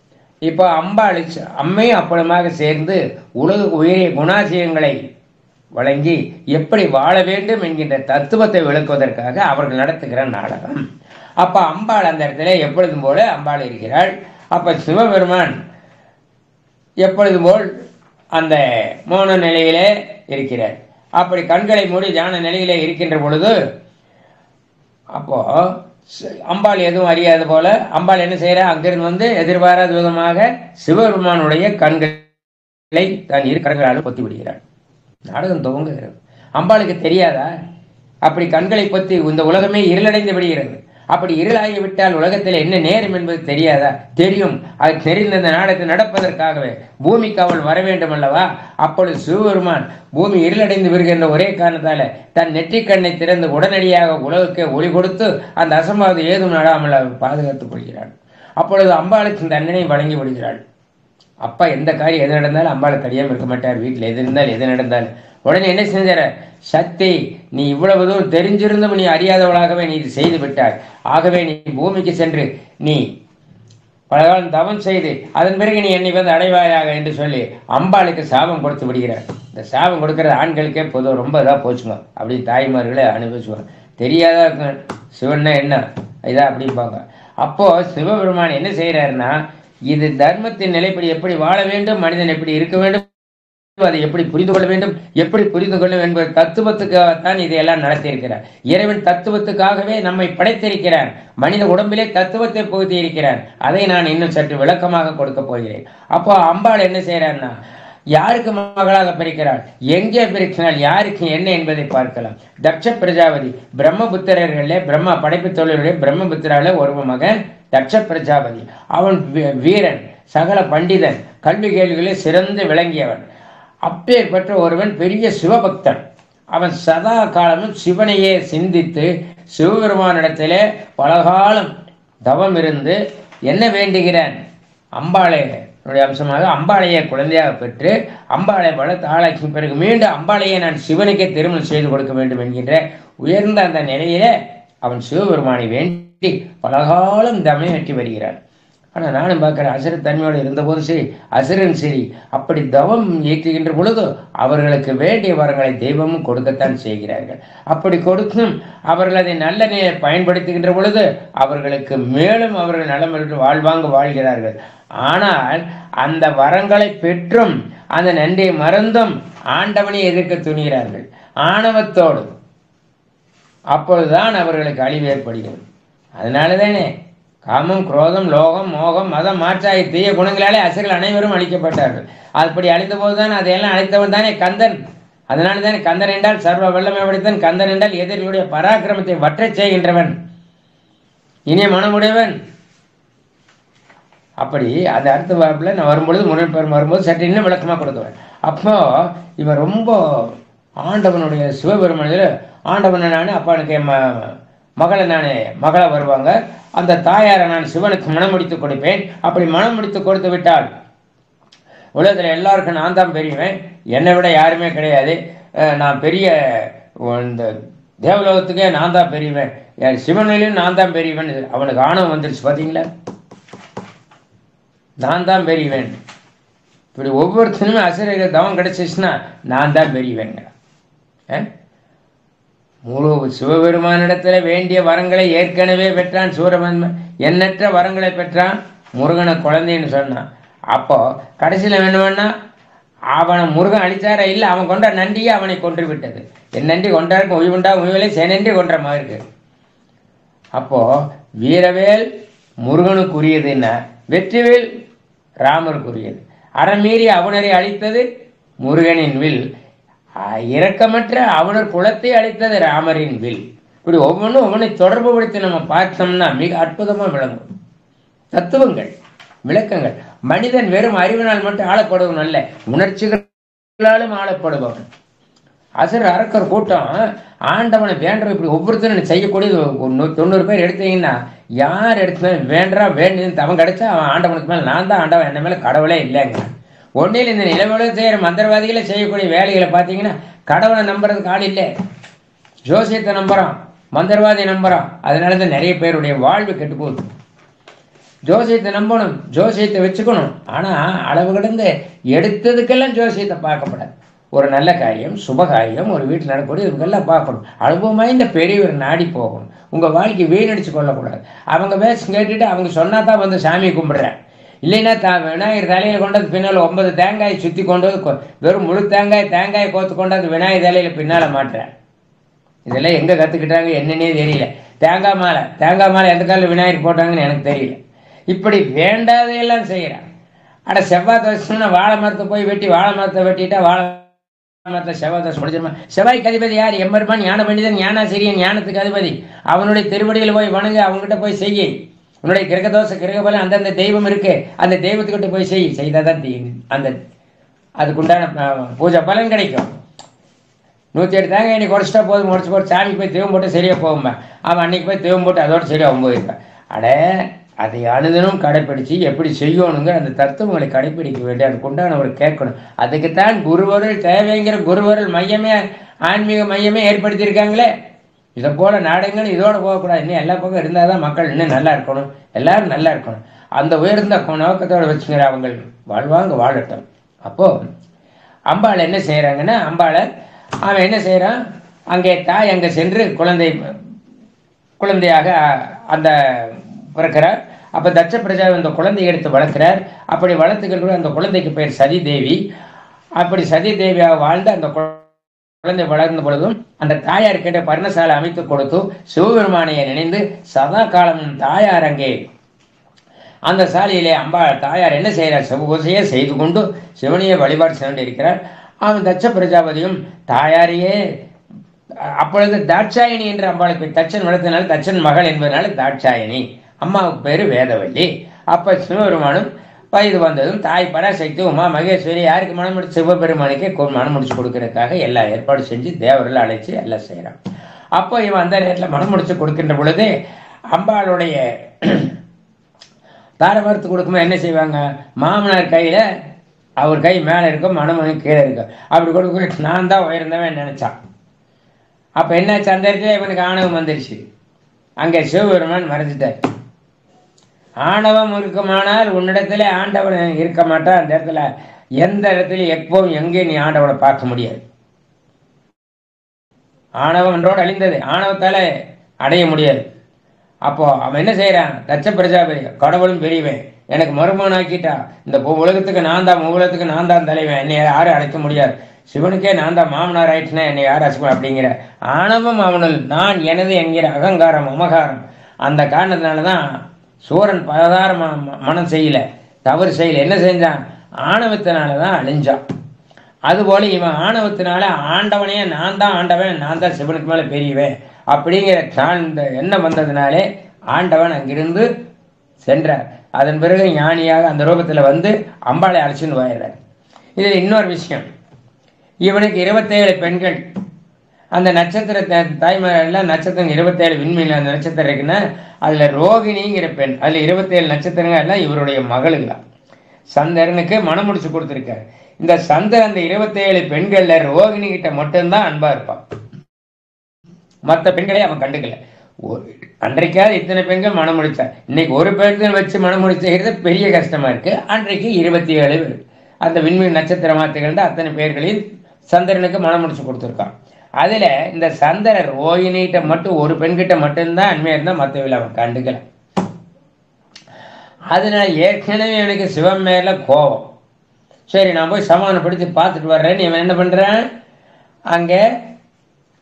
இப்போ அம்பாள் அம்மையும் அப்பளமாக சேர்ந்து உலக உயரிய குணாசியங்களை வழங்கி எப்படி வாழ வேண்டும் என்கின்ற தத்துவத்தை விளக்குவதற்காக அவர்கள் நடத்துகிற நாடகம். அப்ப அம்பாள் அந்த இடத்துல எப்பொழுதும் போல அம்பாள் இருக்கிறாள். அப்ப சிவபெருமான் எப்பொழுதும் போல் அந்த மௌன நிலையிலே இருக்கிறார். அப்படி கண்களை மூடி தியான நிலையிலே இருக்கின்ற பொழுது அப்போ அம்பாள் எதுவும் அறியாது போல அம்பாள் என்ன செய்யறா, அங்கிருந்து வந்து எதிர்பாராத விதமாக சிவபெருமானுடைய கண்களை தான் இரு கண்களால் பொத்தி விடுகிறாள். நாடகம் துவங்குகிறது. அம்பாளுக்கு தெரியாதா? அப்படி கண்களை பற்றி இந்த உலகமே இருளடைந்து விடுகிறது. அப்படி இருளாகிவிட்டால் உலகத்தில் என்ன நேரும் என்பது தெரியாதா? தெரியும். அது தெரிந்த இந்த நாடகத்தை நடப்பதற்காகவே பூமிக்கு அவள் வர வேண்டும் அல்லவா? அப்பொழுது சிவபெருமான் பூமி இருளடைந்து வருகின்ற ஒரே காரணத்தால தன் நெற்றிக்கண்ணை திறந்து உடனடியாக உலகுக்கு ஒளி கொடுத்து அந்த அசம்பாவது ஏதும் நடாமல் அவள் பாதுகாத்துக் கொள்கிறாள். அப்பொழுது அம்பாளுக்கு இந்த தண்டனை வழங்கி விடுகிறாள். அப்பா எந்த காரியம் எது நடந்தாலும் அம்பாளுக்கு அறியாமல் இருக்க மாட்டார். வீட்டில் எது இருந்தாலும் எது நடந்தாலும் உடனே என்ன செஞ்சார, சக்தி நீ இவ்வளவு தூரம் தெரிஞ்சிருந்தும் நீ அறியாதவளாகவே நீ இது செய்து விட்டாய். ஆகவே நீ பூமிக்கு சென்று நீ பல காலம் தவம் செய்து அதன் பிறகு நீ என்னை வந்து அடைவாயாக என்று சொல்லி அம்பாளுக்கு சாபம் கொடுத்து விடுகிறார். இந்த சாபம் கொடுக்கறது ஆண்களுக்கே பொதுவாக ரொம்ப இதாக போச்சுங்க அப்படின்னு தாய்மார்களே அனுபவிச்சுவாங்க. தெரியாதா சிவன்னா என்ன இதா அப்படிம்பாங்க. அப்போ சிவபெருமான் என்ன செய்யறாருன்னா, இது தர்மத்தின் நிலைப்படி எப்படி வாழ வேண்டும், மனிதன் எப்படி இருக்க வேண்டும், அதை எப்படி புரிந்து கொள்ள வேண்டும், எப்படி புரிந்து கொள்ள என்பது தத்துவத்துக்காகத்தான் இதையெல்லாம் நடத்தியிருக்கிறார். இறைவன் தத்துவத்துக்காகவே நம்மை படைத்திருக்கிறார். மனித உடம்பிலே தத்துவத்தை புகுத்தி இருக்கிறார். அதை நான் இன்னும் சற்று விளக்கமாக கொடுக்க போகிறேன். அப்போ அம்பாள் என்ன செய்யறான்னா, யாருக்கு மகளாக பிரிக்கிறாள், எங்கே பிரிக்கிறாள், யாருக்கு என்ன என்பதை பார்க்கலாம். தட்ச பிரஜாபதி பிரம்மபுத்திரர்களே, பிரம்மா படைப்பு தொழிலுடைய பிரம்மபுத்திரால ஒரு மகன் தட்ச பிரஜாபதி. அவன் வீரன், சகல பண்டிதன், கல்வி கேள்விகளே சிறந்து விளங்கியவன். அப்பேற்பட்ட ஒருவன் பெரிய சிவபக்தன். அவன் சதா காலமும் சிவனையே சிந்தித்து சிவபெருமானிடத்திலே பலகாலம் தவம் இருந்து என்ன வேண்டுகிறான், அம்பாளை அம்சமாக அம்பாளையை குழந்தையாக பெற்று அம்பாளை வளர்த்து ஆளாக்கி பிறகு மீண்டும் அம்பாளையை நான் சிவனுக்கே திருமணம் செய்து கொடுக்க வேண்டும் என்கின்ற உயர்ந்த அந்த நிலையில அவன் சிவபெருமானை வேண்டி பலகாலம் தமையற்றி வருகிறான். ஆனால் நானும் பார்க்குறேன், அசுரத்தன்மையோடு இருந்தபோது சரி, அசுரன் சரி, அப்படி தவம் இயக்குகின்ற பொழுது அவர்களுக்கு வேண்டிய வரங்களை தெய்வமும் கொடுக்கத்தான் செய்கிறார்கள். அப்படி கொடுக்கும் அவர்கள் அதை நல்ல நிலையை பயன்படுத்துகின்ற பொழுது அவர்களுக்கு மேலும் அவர்கள் நலமற்று வாழ்வாங்க வாழ்கிறார்கள். ஆனால் அந்த வரங்களை பெற்றும் அந்த நன்றியை மறந்தும் ஆண்டவனை எதிர்க்க துணிகிறார்கள் ஆணவத்தோடு. அப்பொழுதுதான் அவர்களுக்கு அழிவு ஏற்படுகிறது. அதனால தானே காமம், குரோதம், லோகம், மோகம், மதம், மாற்றாய் தீய குணங்களாலே அசுரர்கள் அனைவரும் அழிக்கப்பட்டார்கள். அப்படி அழித்த போதுதான் அதையெல்லாம் அழைத்தவன் தானே கந்தன். அதனால தானே கந்தன் என்றால் சர்வ வல்லமை படைத்தன், கந்தன் என்றால் எதிரிகளுடைய பராக்கிரமத்தை வற்றச் செய்கின்றவன், இனிய மனமுடையவன். அப்படி அந்த அடுத்த வாய்ப்பில் நான் வரும்பொழுது முரண் பெரும் வரும்போது சற்று இன்னும் விளக்கமாக கொடுக்குவேன். அப்போ இவன் ரொம்ப ஆண்டவனுடைய சிவபெருமானில் ஆண்டவனை நான் அப்பானுக்கு மகளை நான் மகளாக வருவாங்க. அந்த தாயாரை நான் சிவனுக்கு மனம் முடித்து கொடுப்பேன். அப்படி மனம் முடித்து கொடுத்து விட்டால் உலகத்தில் எல்லாருக்கும் நான் தான் பெரியவன், என்னை விட யாருமே கிடையாது, நான் பெரிய இந்த தேவலோகத்துக்கே நான் தான் பெரியவன், சிவனிலையும் நான் தான் பெரியவன். அவனுக்கு ஆணவம் வந்துருச்சு பார்த்தீங்களா, நான் தான் பெரியவன். இப்படி ஒவ்வொருத்தனுமே அசுரர்கள் தவம் கிடைச்சிச்சுன்னா நான் தான் பெரியவன். முழு சிவபெருமானிடத்துல வேண்டிய வரங்களை ஏற்கனவே பெற்றான் சூரபன்மன். எண்ணற்ற வரங்களை பெற்றான், முருகனை குழந்தைன்னு சொன்னான். அப்போ கடைசியில் வேணும்னா அவனை முருகன் அழிச்சார இல்லை, அவன் கொண்ட நன்றியை அவனை கொன்று விட்டது. என் நன்றி கொண்டாருக்கு உய்வுண்டா உய்விலை சேனன்றி கொன்ற மாதிரி இருக்கு. அப்போ வீரவேல் முருகனுக்குரியதுன்னா வெற்றிவேல் ராமருக்குரியது. அறமீறி அவனரை அழித்தது முருகனின் வில், இரக்கமற்ற அவனர் குலத்தை அழித்தது ராமரின் வில். இப்படி ஒவ்வொன்றும் ஒவ்வொன்றை தொடர்பு படுத்தி நம்ம பார்த்தோம்னா மிக அற்புதமாக விளங்கும். தத்துவங்கள், விளக்கங்கள். மனிதன் வெறும் அறிவினால் மட்டும் ஆளப்படுவன் அல்ல, உணர்ச்சிகளாலும் ஆளப்படுபவன். அசுர அரக்கர் கூட்டம் ஆண்டவனை வேண்ட இப்படி ஒவ்வொருத்தரும் செய்யக்கூடியது 90 பேர் எடுத்தீங்கன்னா யார் எடுத்தாலும் வேண்டா வேண்டியது அவன் கிடைச்சா அவன் ஆண்டவனுக்கு மேலே நான் தான் ஆண்டவன், என்ன மேலே கடவுளே இல்லைங்க. ஒன்றில் இந்த நிலவுல செய்கிற மந்திரவாதிகளை செய்யக்கூடிய வேலைகளை பார்த்தீங்கன்னா கடவுளை நம்புறதுக்கு ஆள் இல்லை, ஜோசியத்தை நம்புறான், மந்திரவாதி நம்புறான். அதனால தான் நிறைய பேருடைய வாழ்வு கெட்டு போகுது. ஜோசியத்தை நம்பணும், ஜோசியத்தை வச்சுக்கணும். ஆனால் அளவு கடந்து எடுத்ததுக்கெல்லாம் ஜோசியத்தை பார்க்கப்படாது. ஒரு நல்ல காரியம், சுபகாரியம் ஒரு வீட்டில் நடக்கக்கூடிய இதுக்கெல்லாம் பார்க்கணும். அனுபவம் வாய்ந்த பெரியவர் நாடி போகணும். உங்கள் வாழ்க்கை வீணடிச்சு கொள்ளக்கூடாது. அவங்க பேச கேட்டுட்டு அவங்க சொன்னா தான் வந்து சாமியை கும்பிடுறேன். இல்லைன்னா விநாயகர் தலையில் கொண்டது பின்னால் 9 தேங்காய் சுற்றி கொண்டு வெறும் முழு தேங்காயை கோத்து கொண்டாந்து விநாயகர் தலையில் பின்னால் மாட்டுறேன். இதெல்லாம் எங்கே கற்றுக்கிட்டாங்க என்னன்னே தெரியல. தேங்காய் மாலை எந்த காலில் விநாயகர் போட்டாங்கன்னு எனக்கு தெரியல. இப்படி வேண்டாதையெல்லாம் செய்கிறான். அட செவ்வாய் தோசைன்னா வாழை மரத்தை போய் வாழை மரத்தை வெட்டிட்டா வாழை மரத்தை செவ்வாய் தோசை முடிச்சிருமா? செவ்வாய்க்கு அதிபதி யார்? எம்பெருமான் ஞான பண்டிதன், ஞானாசிரியன், ஞானத்துக்கு அதிபதி. அவனுடைய திருவடியில் போய் வணங்க, அவங்ககிட்ட போய் செய்ய. உன்னுடைய கிரக தோசை கிரக பலம் அந்தந்த தெய்வம் இருக்கு, அந்த தெய்வத்துக்கிட்ட போய் செய்தாதான் அந்த அதுக்குண்டான பூஜை பலன் கிடைக்கும். 108 தேங்காய் இன்னைக்கு உடச்சிட்டா போதும், உடச்சு போட்டு சாமிக்கு போய் தெய்வம் போட்டு சரியா போகும்பா. அவன் அன்னைக்கு போய் தெய்வம் போட்டு அதோட சரியா போயிருப்பேன். அட அதை அனுதினம் கடைப்பிடிச்சு எப்படி செய்யணுங்க அந்த தத்துவங்களை கடைப்பிடிக்க வேண்டிய அதுக்குண்டான ஒரு கேட்கணும். அதுக்குத்தான் குருவருள் தேவைங்கிற குருவருள் மையமே ஆன்மீக மையமே ஏற்படுத்தியிருக்காங்களே. இதை போல நாடகங்கள் இதோட போகக்கூடாது. இன்னும் எல்லா பக்கம் இருந்தால் தான் மக்கள் இன்னும் நல்லா இருக்கணும், எல்லாரும் நல்லா இருக்கணும். அந்த உயர்ந்த நோக்கத்தோட வச்சுங்கிற அவங்க வாழ்வாங்க, வாழட்டும். அப்போ அம்பாள் என்ன செய்யறாங்கன்னா, அவன் என்ன செய்யறான், அங்கே தாய் அங்கே சென்று குழந்தையாக அந்த பிறக்கிறார். அப்ப தட்ச பிரஜா அந்த குழந்தையை எடுத்து வளர்க்கிறார். அப்படி வளர்த்துக்கின்ற அந்த குழந்தைக்கு பெயர் சதி தேவி. அப்படி சதி தேவியாக வாழ்ந்து அந்த குழந்தை வளர்ந்த பொழுதும் அந்த தாயார் கிட்ட பர்ணசாலை அமைத்து கொடுத்து சிவபெருமானையை நினைந்து சதா காலமும் தாயார் அங்கே அந்த சாலையிலே தாயார் என்ன செய்கிறார், சிவபூசையை செய்து கொண்டு சிவனையை வழிபாடு செய்து இருக்கிறார். அவன் தட்ச பிரஜாபதியும் தாயாரையே அப்பொழுது தாட்சாயணி என்று அம்பாளுக்கு தச்சன் வளர்த்தனால தச்சன் மகள் என்பதனால தாட்சாயணி, அம்மாவுக்கு பேரு வேதவல்லி. அப்ப சிவபெருமானும் வயது வந்ததும் தாய் பராசக்தி உமா மகேஸ்வரி யாருக்கு மனம் முடிச்சு சிவபெருமானுக்கே மனம் முடிச்சு கொடுக்கறதுக்காக எல்லா ஏற்பாடு செஞ்சு தேவர்கள் அழைச்சி எல்லாம் செய்யறான். அப்போ இவன் அந்த நேரத்தில் மனம் முடிச்சு கொடுக்கின்ற பொழுது அம்பாளுடைய தாரை மறுத்து கொடுக்கும்போது என்ன செய்வாங்க, மாமனார் கையில அவர் கை மேல இருக்கும், மணமணி கீழே இருக்கும். அப்படி கொடுக்க நான் தான் உயர்ந்தவன் நினைச்சான். அப்ப என்னாச்சு, அந்த இடத்துல இவனுக்கு ஆணவம் வந்துருச்சு. அங்கே சிவபெருமான் மறைஞ்சிட்டார். ஆணவம் இருக்குமானால் உன்னிடத்துல ஆண்டவன் இருக்க மாட்டான். அந்த இடத்துல எந்த இடத்துல எப்பவும் எங்கேயும் நீ ஆண்டவனை பார்க்க முடியாது. ஆணவம் என்றோடு அழிந்தது, ஆணவத்தால அடைய முடியாது. அப்போ அவன் என்ன செய்யறான், தட்ச பிரஜாபதி கடவுளும் பெரியவன், எனக்கு மருமகன் ஆக்கிட்டான், இந்த உலகத்துக்கு நான் தான் உலகத்துக்கு நான் தான் தலைவன், என்னை யாரும் அழைக்க முடியாது, சிவனுக்கே நான் தான் மாமனார் ஆயிடுச்சுன்னா என்னை யார் அழைக்க அப்படிங்கிற ஆணவம் அவனுள் நான் எனது என்கிற அகங்காரம் அமகாரம். அந்த காரணத்தினாலதான் சூரன் பலதார மனம் செய்யல, தவறு செய்யல, என்ன செஞ்சான், ஆணவத்தினாலதான் அழிஞ்சான். அதுபோல இவன் ஆணவத்தினால ஆண்டவனையே நான் தான் ஆண்டவன், நான் தான் சிவனுக்கு மேல பெரியவன் அப்படிங்கிற இந்த எண்ணம் வந்ததுனாலே ஆண்டவன் அங்கிருந்து சென்றார். அதன் பிறகு ஞானியாக அந்த ரூபத்துல வந்து அம்பாளை அழைச்சின்னு போயிடுறார். இதுல இன்னொரு விஷயம், இவனுக்கு 27 பெண்கள். அந்த நட்சத்திர தாய்மாரெல்லாம் நட்சத்திரம் 27 விண்மீன் அந்த நட்சத்திரம் இருக்குன்னா அதுல ரோகிணிங்கிற பெண், அதுல 27 நட்சத்திரங்கள் எல்லாம் இவருடைய மகளுங்களா. சந்திரனுக்கு மனம் முடிச்சு கொடுத்துருக்காரு. இந்த சந்திரன் அந்த 27 பெண்கள்ல ரோகிணி கிட்ட மட்டும்தான் அன்பா இருப்பான், மற்ற பெண்களே அவன் கண்டுக்கல. அன்றைக்காவது இத்தனை பெண்கள் மனம் முடிச்சார், இன்னைக்கு ஒரு பெண்கள் வச்சு மனம் முடிச்சுக்கிறது பெரிய கஷ்டமா இருக்கு. அன்றைக்கு 27 அந்த விண்மீன் நட்சத்திரமா திகழ்ந்த அத்தனை பேர்களில் சந்திரனுக்கு மனம் முடிச்சு கொடுத்துருக்கான். அதுல இந்த சந்திரர் ரோகிணிகிட்ட மட்டும் ஒரு பெண்கிட்ட மட்டும்தான் அண்மையா இருந்தா மற்றவர்கள் அவன் கண்டுக்கல. அதனால ஏற்கனவே எனக்கு சிவன் மேல கோபம். சரி நான் போய் சமாதானப்படுத்தி பார்த்துட்டு வர்றேன்னு இவன் என்ன பண்றான், அங்க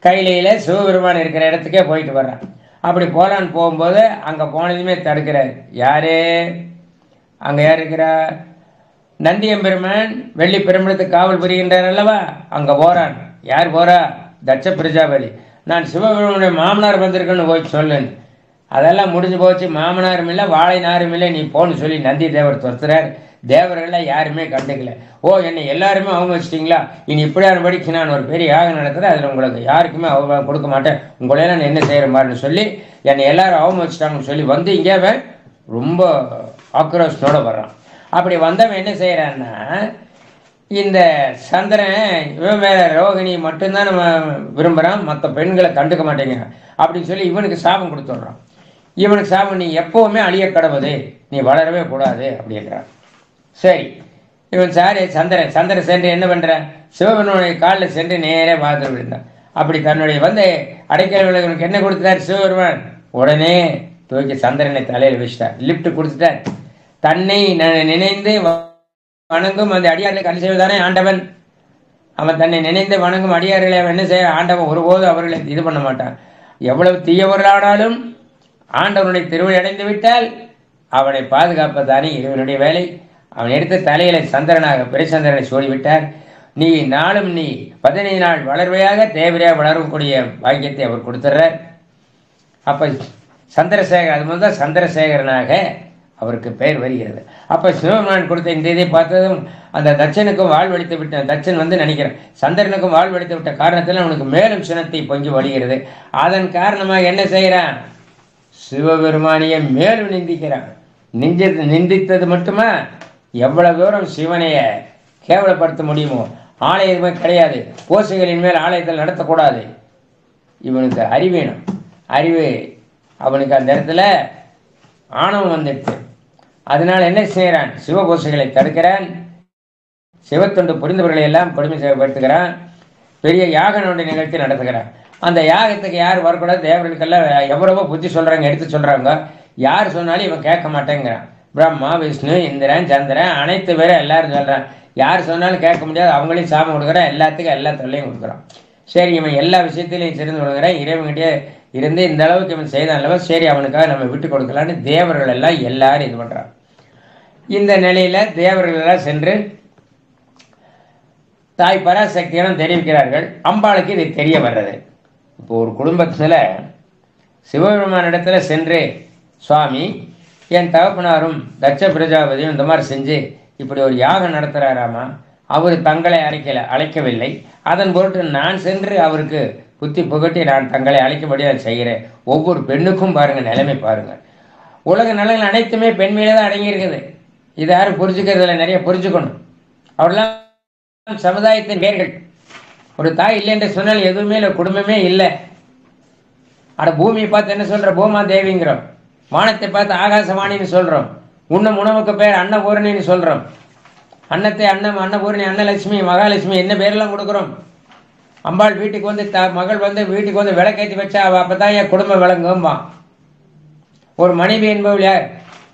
கையில சிவபெருமான் இருக்கிற இடத்துக்கே போயிட்டு வர்றான். அப்படி போலான்னு போகும்போது அங்க போனதுமே தடுக்கிறாரு. யாரு அங்க யார் இருக்கிறா, நந்தியம்பெருமான் வெள்ளி பெருமிடத்துக்கு காவல் புரிகின்றார் அல்லவா, அங்க போறான். யார் போறா, தட்ச பிரஜாபதி. நான் சிவபெருமானுடைய மாமனார் வந்திருக்கேன்னு போய் சொல்லுன்னு. அதெல்லாம் முடிஞ்சு போச்சு, மாமனாரும் இல்லை வாழை நாரும் இல்லை, நீ போன்னு சொல்லி நந்தி தேவர் துரத்துறார். தேவர்கள்லாம் யாருமே கண்டுக்கல. ஓ என்னை எல்லாருமே அவங்க வச்சிட்டிங்களா, இனி இப்படியான படிக்கு நான் ஒரு பெரிய யாகம் நடத்துறேன், அதில் உங்களுக்கு யாருக்குமே அவங்க கொடுக்க மாட்டேன், உங்களையெல்லாம் நான் என்ன செய்கிற மாதிரின்னு சொல்லி என்னை எல்லாரும் அவங்க வச்சுட்டாங்கன்னு சொல்லி வந்து இங்கே ரொம்ப ஆக்ரோஷத்தோட வர்றான். அப்படி வந்தவன் என்ன செய்யறான்னா, இந்த சந்திரன் இவன் மேல ரோகிணி மட்டும்தான் நம்ம விரும்புறான், மற்ற பெண்களை கண்டுக்க மாட்டேங்கிறான் அப்படின்னு சொல்லி இவனுக்கு சாபம் கொடுத்துடுறான். இவனுக்கு சாபம், நீ எப்பவுமே அழிய கடவுது, நீ வளரவே கூடாது அப்படின்றான். சரி, இவன் சாரி சந்திரன் சென்று என்ன பண்றான், சிவபெருமானுடைய காலில் சென்று நேரே பார்த்து விழுந்தான். அப்படி தன்னுடைய அடைக்கல விலகனுக்கு என்ன கொடுத்தார் சிவபெருமான், உடனே தூக்கி சந்திரனை தலையில் வச்சுட்டார், லிப்ட் கொடுத்துட்டார். தன்னை நினைந்து வணங்கும் அந்த அடியார்களுக்கு அடி செய்வதானே ஆண்டவன். அவன் தன்னை நினைந்து வணங்கும் அடியார்களை அவன் என்ன செய்ய, ஆண்டவன் ஒருபோதும் அவர்களை இது பண்ண மாட்டான். எவ்வளவு தீயவர்களானாலும் ஆண்டவனுடைய திருவடி அடைந்து விட்டால் அவனை பாதுகாப்பதானே இறைவனுடைய வேலை. அவன் எடுத்த தலையில சந்திரனாக பிறைச்சந்திரனை சோடிவிட்டார். நீ நாளும் நீ 15 நாள் வளர்வையாக தேவையாக வளரக்கூடிய பாக்கியத்தை அவர் கொடுத்துறார். அப்ப சந்திரசேகர், அது முதல் சந்திரசேகரனாக அவருக்கு பெயர் வருகிறது. அப்ப சிவபெருமான் கொடுத்த இந்த இதை பார்த்ததும் அந்த தட்சனுக்கும் வாழ்வழித்து விட்ட தட்சன் நினைக்கிறேன் சந்திரனுக்கும் வாழ்வழித்து விட்ட காரணத்தில் அவனுக்கு மேலும் சினத்தை பொங்கி வழிகிறது. அதன் காரணமாக என்ன செய்யறான், சிவபெருமானியை மேலும் நிந்திக்கிறான். நிந்தித்தது மட்டுமா, எவ்வளவு தூரம் சிவனைய கேவலப்படுத்த முடியுமோ. ஆலயமே கிடையாது, கோசைகளின் மேல் ஆலயத்தில் நடத்தக்கூடாது. இவனுக்கு அறிவேணும், அறிவு அவனுக்கு அந்த இடத்துல ஆணவம் வந்துடுச்சு. அதனால என்ன செய்யறான், சிவகோசைகளை தடுக்கிறான், சிவத்தொண்டு புரிந்தவர்களை எல்லாம் கொடுமை செய்யப்படுத்துகிறான், பெரிய யாக நிகழ்ச்சி நடத்துகிறான். அந்த யாகத்துக்கு யார் வரக்கூடாது, தேவர்களுக்கெல்லாம் எவ்வளவோ புத்தி சொல்றாங்க, எடுத்து சொல்றாங்க. யார் சொன்னாலும் இவன் கேட்க மாட்டேங்கிறான். பிரம்மா, விஷ்ணு, இந்திரன், சந்திரன் அனைத்து பேரும் எல்லாரும் சொல்றான். யார் சொன்னாலும் கேட்க முடியாது, அவங்களையும் சாபம் கொடுக்குறான், எல்லாத்துக்கும் எல்லா தொல்லையும் கொடுக்குறான். சரி, இவன் எல்லா விஷயத்திலையும் சிறந்து கொடுக்குறான். இறைவன்கிட்டே இருந்து இந்த அளவுக்கு இவன் செய்தான் அல்லவா, சரி அவனுக்காக நம்ம விட்டு கொடுக்கலான்னு தேவர்கள் எல்லாம் எல்லாரும் இது பண்றான். இந்த நிலையில தேவர்கள் எல்லாம் சென்று தாய் பராசக்தியிடம் தெரிவிக்கிறார்கள். அம்பாளுக்கு இது தெரிய வர்றது. இப்போ ஒரு குடும்பத்துல சிவபெருமானிடத்துல சென்று, சுவாமி, என் தகப்பனாரும் தட்ச பிரஜாபதியும் இந்த மாதிரி செஞ்சு இப்படி ஒரு யாகம் நடத்துறாராமா, அவர் தங்களை அழைக்கவில்லை, அதன் பொருட்டு நான் சென்று அவருக்கு புத்தி புகட்டி நான் தங்களை அழைக்கபடியாக செய்கிறேன். ஒவ்வொரு பெண்ணுக்கும் பாருங்க நிலைமை பாருங்க. உலக நலங்கள் அனைத்துமே பெண் மேலே தான் அடங்கியிருக்குது. இதை யாரும் புரிஞ்சுக்கிறதுல நிறைய புரிஞ்சுக்கணும். அவரெல்லாம் சமுதாயத்தின் பேர்கள். ஒரு தாய் இல்லை என்று சொன்னால் எதுவுமே இல்லை, குடும்பமே இல்லை. அட பூமியை பார்த்து என்ன சொல்ற, பூமா தேவிங்கிறோம். வானத்தை பார்த்து ஆகாசவாணின்னு சொல்றோம். உண்ணும் உணவுக்கு பேர் அன்னபூரணின்னு சொல்றோம். அன்னத்தை அன்னபூரணி, அன்னலட்சுமி, மகாலட்சுமி என்ன பேரெல்லாம் கொடுக்குறோம். அம்பாள் வீட்டுக்கு மகள் வீட்டுக்கு விளக்கேற்றி வச்சா அவ அப்பதான் என் குடும்பம் விளங்கும்பா. ஒரு மனைவி என்பவள் யார்,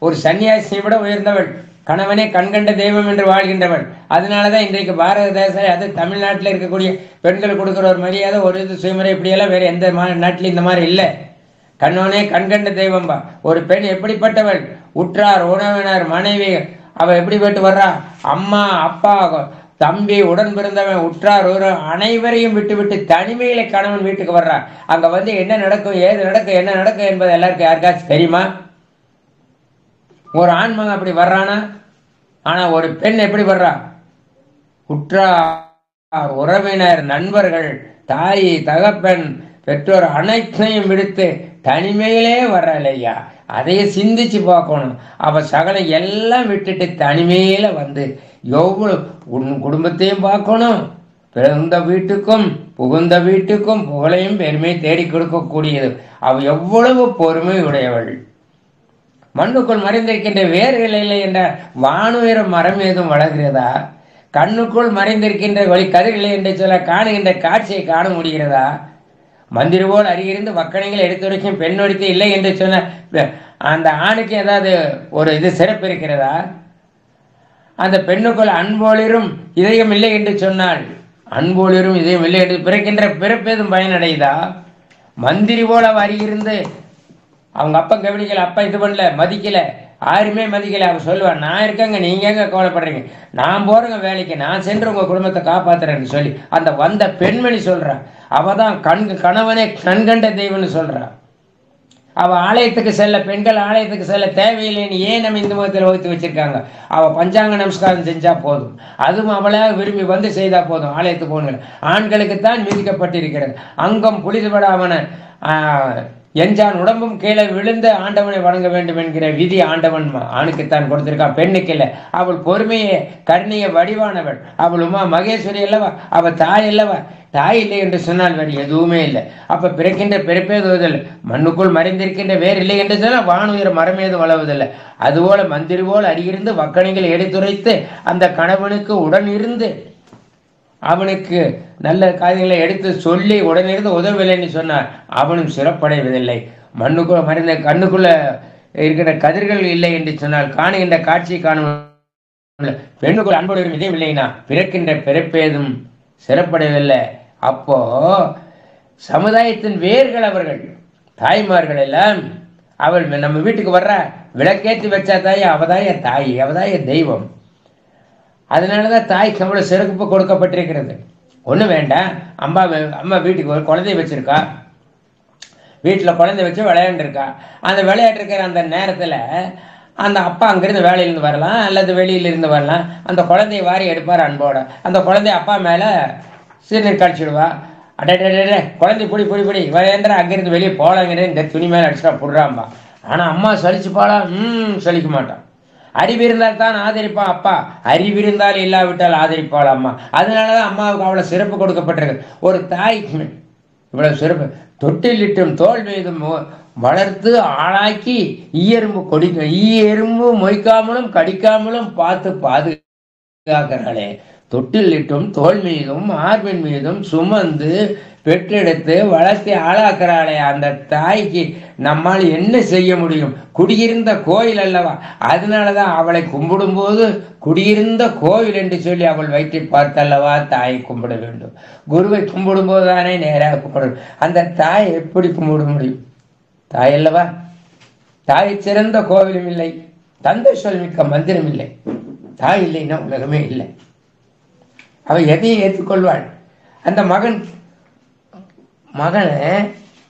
ஒரு சன்னியாசியை விட உயர்ந்தவள், கணவனே கண்கண்ட தெய்வம் என்று வாழ்கின்றவள். அதனாலதான் இன்றைக்கு பாரத தேசம், அது தமிழ்நாட்டில் இருக்கக்கூடிய பெண்கள் கொடுக்குற ஒரு மரியாதை, ஒரு இது சுயமுறை இப்படியெல்லாம் வேற எந்த நாட்டிலும் இந்த மாதிரி இல்லை. கண்ணவனே கண்கண்ட தெய்வம்பா. ஒரு பெண் எப்படிப்பட்டவள், உற்றார் உறவினர் மனைவி அவ எப்படிப்பட்டு வர்றா, அம்மா அப்பா தம்பி உடன் பிறந்தவன் உற்றார் அனைவரையும் விட்டு விட்டு தனிமையில கணவன் வீட்டுக்கு வர்றா. அங்க என்ன நடக்கும், ஏது நடக்கும், என்ன நடக்கும் என்பது எல்லாருக்கும் யாருக்காச்சும் தெரியுமா? ஒரு ஆண்மகன் அப்படி வர்றானா? ஆனா ஒரு பெண் எப்படி வர்றா, உற்றார் உறவினர் நண்பர்கள் தாய் தகப்பன் பெற்றோர் அனைத்தையும் விடுத்து தனிமையிலே வர்றலையா. அதையே சிந்திச்சு பார்க்கணும். அவ சகலம் எல்லாம் விட்டுட்டு தனிமையில எவ்வளவு உன் குடும்பத்தையும் பார்க்கணும், பிறந்த வீட்டுக்கும் புகுந்த வீட்டுக்கும் புகழையும் பெருமையை தேடி கொடுக்கக்கூடியது. அவ எவ்வளவு பொறுமை உடையவள். மண்ணுக்குள் மறைந்திருக்கின்ற வேர்கள் இல்லை என்ற வானுயர மரம் ஏதும் வளர்கிறதா? கண்ணுக்குள் மறைந்திருக்கின்ற வழி கதிரில்லை என்று சொல்ல காணுகின்ற காட்சியை காண முடிகிறதா? மந்திரி போல் அருகிருந்து வக்கணைகள் எடுத்துரைக்கும் பெண்ணொடித்து இல்லை என்று சொன்ன அந்த ஆணுக்கு ஏதாவது ஒரு இது சிறப்பு இருக்கிறதா? அந்த பெண்ணுக்குள் அன்போளிரும் இதயம் இல்லை என்று சொன்னால், அன்போளிரும் இதயம் இல்லை என்று பிறக்கின்ற பிறப்பேதும் பயனடைதா? மந்திரி போல அருகிருந்து அவங்க அப்பா கவனிக்கல, அப்பா இது பண்ணல, மதிக்கல, யாருமே மதிக்கல. அவ சொல்லுவான், நான் இருக்கேங்க, நீங்க எங்க கவலைப்படுறீங்க, நான் போறேங்க வேலைக்கு, நான் சென்று உங்க குடும்பத்தை காப்பாத்துறேன்னு சொல்லி அந்த வந்த பெண்மணி சொல்றான். அவதான் கணவனே கண்கண்ட தெய்வம்னு சொல்றான். அவ ஆலயத்துக்கு செல்ல, பெண்கள் ஆலயத்துக்கு செல்ல தேவையில்லைன்னு ஏன் நம்ம இந்து மதத்தில் வகுத்து வச்சிருக்காங்க? அவ பஞ்சாங்க நமஸ்காரம் செஞ்சா போதும், அதுவும் அவளா விரும்பி செய்தா போதும். ஆலயத்துக்கு போகணும். ஆண்களுக்குத்தான் விதிக்கப்பட்டிருக்கிறது. அங்கம் புனிதப்படாமன எஞ்சான் உடம்பும் கீழே விழுந்து ஆண்டவனை வணங்க வேண்டும் என்கிற விதி ஆண்டவன் ஆணுக்குத்தான் கொடுத்திருக்கான், பெண்ணுக்கு இல்லை. அவள் பொறுமையே கருணைய வடிவானவள். அவள் உமா மகேஸ்வரி அல்லவா, அவள் தாய் அல்லவா. தாய் இல்லை என்று சொன்னால் வேறு எதுவுமே இல்லை. அப்ப பிறக்கின்ற பிறப்பேதுவதில்லை, மண்ணுக்குள் மறைந்திருக்கின்ற வேறு இல்லை என்று சொன்னால் வானுயிர மரமேது வளவதில்லை. அதுபோல மந்திரி போல் அருகிருந்து வக்கணைகள் எடுத்துரைத்து அந்த கணவனுக்கு உடன் இருந்து அவனுக்கு நல்ல காரியங்களை எடுத்து சொல்லி உடனிருந்து உதவவில்லைன்னு சொன்னார், அவனும் சிறப்படைவதில்லை. மண்ணுக்குள்ள மறைந்த கண்ணுக்குள்ள இருக்கிற கதிர்கள் இல்லை என்று சொன்னால் காணுகின்ற காட்சி காணும் பெண்ணுக்குள் அன்போடு இதயம் இல்லைன்னா பிறக்கின்ற பிறப்பேதும் சிறப்படையவில்லை. அப்போ சமுதாயத்தின் வேர்கள் அவர்கள் தாய்மார்கள் எல்லாம். அவள் நம்ம வீட்டுக்கு வர்ற விளக்கேற்றி வச்சா தாய், அவதாய தாய், அவதாய தெய்வம். அதனாலதான் தாய்க்கு அவ்வளவு சிறப்பு கொடுக்கப்பட்டிருக்கிறது. ஒண்ணு வேண்டாம், அம்மா வீட்டுக்கு ஒரு குழந்தைய வச்சிருக்கா, வீட்டில் குழந்தை வச்சு விளையாண்டுருக்கா. அந்த விளையாட்டுருக்கிற அந்த நேரத்தில் அந்த அப்பா அங்கிருந்து வேலையிலிருந்து வரலாம் அல்லது வெளியிலிருந்து வரலாம். அந்த குழந்தைய வாரி எடுப்பார் அன்போட. அந்த குழந்தைய அப்பா மேலே சிறுநீர் கழிச்சிடுவா. அடே குழந்தை பொடி பொடி பொடி விளையாண்டுற அங்கிருந்து வெளியே போலாங்கிற இந்த துணி மேலே அடிச்சுட்டா புடுறாம்பா. ஆனால் அம்மா சலிச்சுப்பாளா? சலிக்க மாட்டான். அறிவு இருந்தால் தான் ஆதரிப்பான் அப்பா, அறிவு இருந்தால் இல்லாவிட்டால் ஆதரிப்பாள் அம்மா. அதனாலதான் அம்மாவுக்கு அவ்வளவு சிறப்பு கொடுக்கப்பட்டிருக்கு. ஒரு தாய்க்கு இவ்வளவு சிறப்பு. தொட்டிலிட்டும் தோல் மீதும் வளர்த்து ஆளாக்கி ஈயெறும்பு மொய்க்காமலும் கடிக்காமலும் பார்த்து பாதுகாக்கிறாளே. தொட்டிலிட்டும் தோல் மீதும் மார்பின் மீதும் சுமந்து பெற்றெடுத்து வளர்த்தி ஆளாக்குறாளே அந்த தாய்க்கு நம்மால் என்ன செய்ய முடியும்? குடியிருந்த கோயில் அல்லவா. அதனாலதான் அவளை கும்பிடும் போது குடியிருந்த கோயில் என்று சொல்லி அவள் வயிற்றை பார்த்தல்லவா தாயை கும்பிட வேண்டும். குருவை கும்பிடும் போது தானே நேராக கும்பிடும். அந்த தாயை எப்படி கும்பிட முடியும்? தாய் அல்லவா. தாய் சிறந்த கோவிலும் இல்லை, தந்தை சொல் மிக்க மந்திரம் இல்லை. தாய் இல்லைன்னா உலகமே இல்லை. அவள் எதையும் ஏற்றுக்கொள்வாள். அந்த மகனை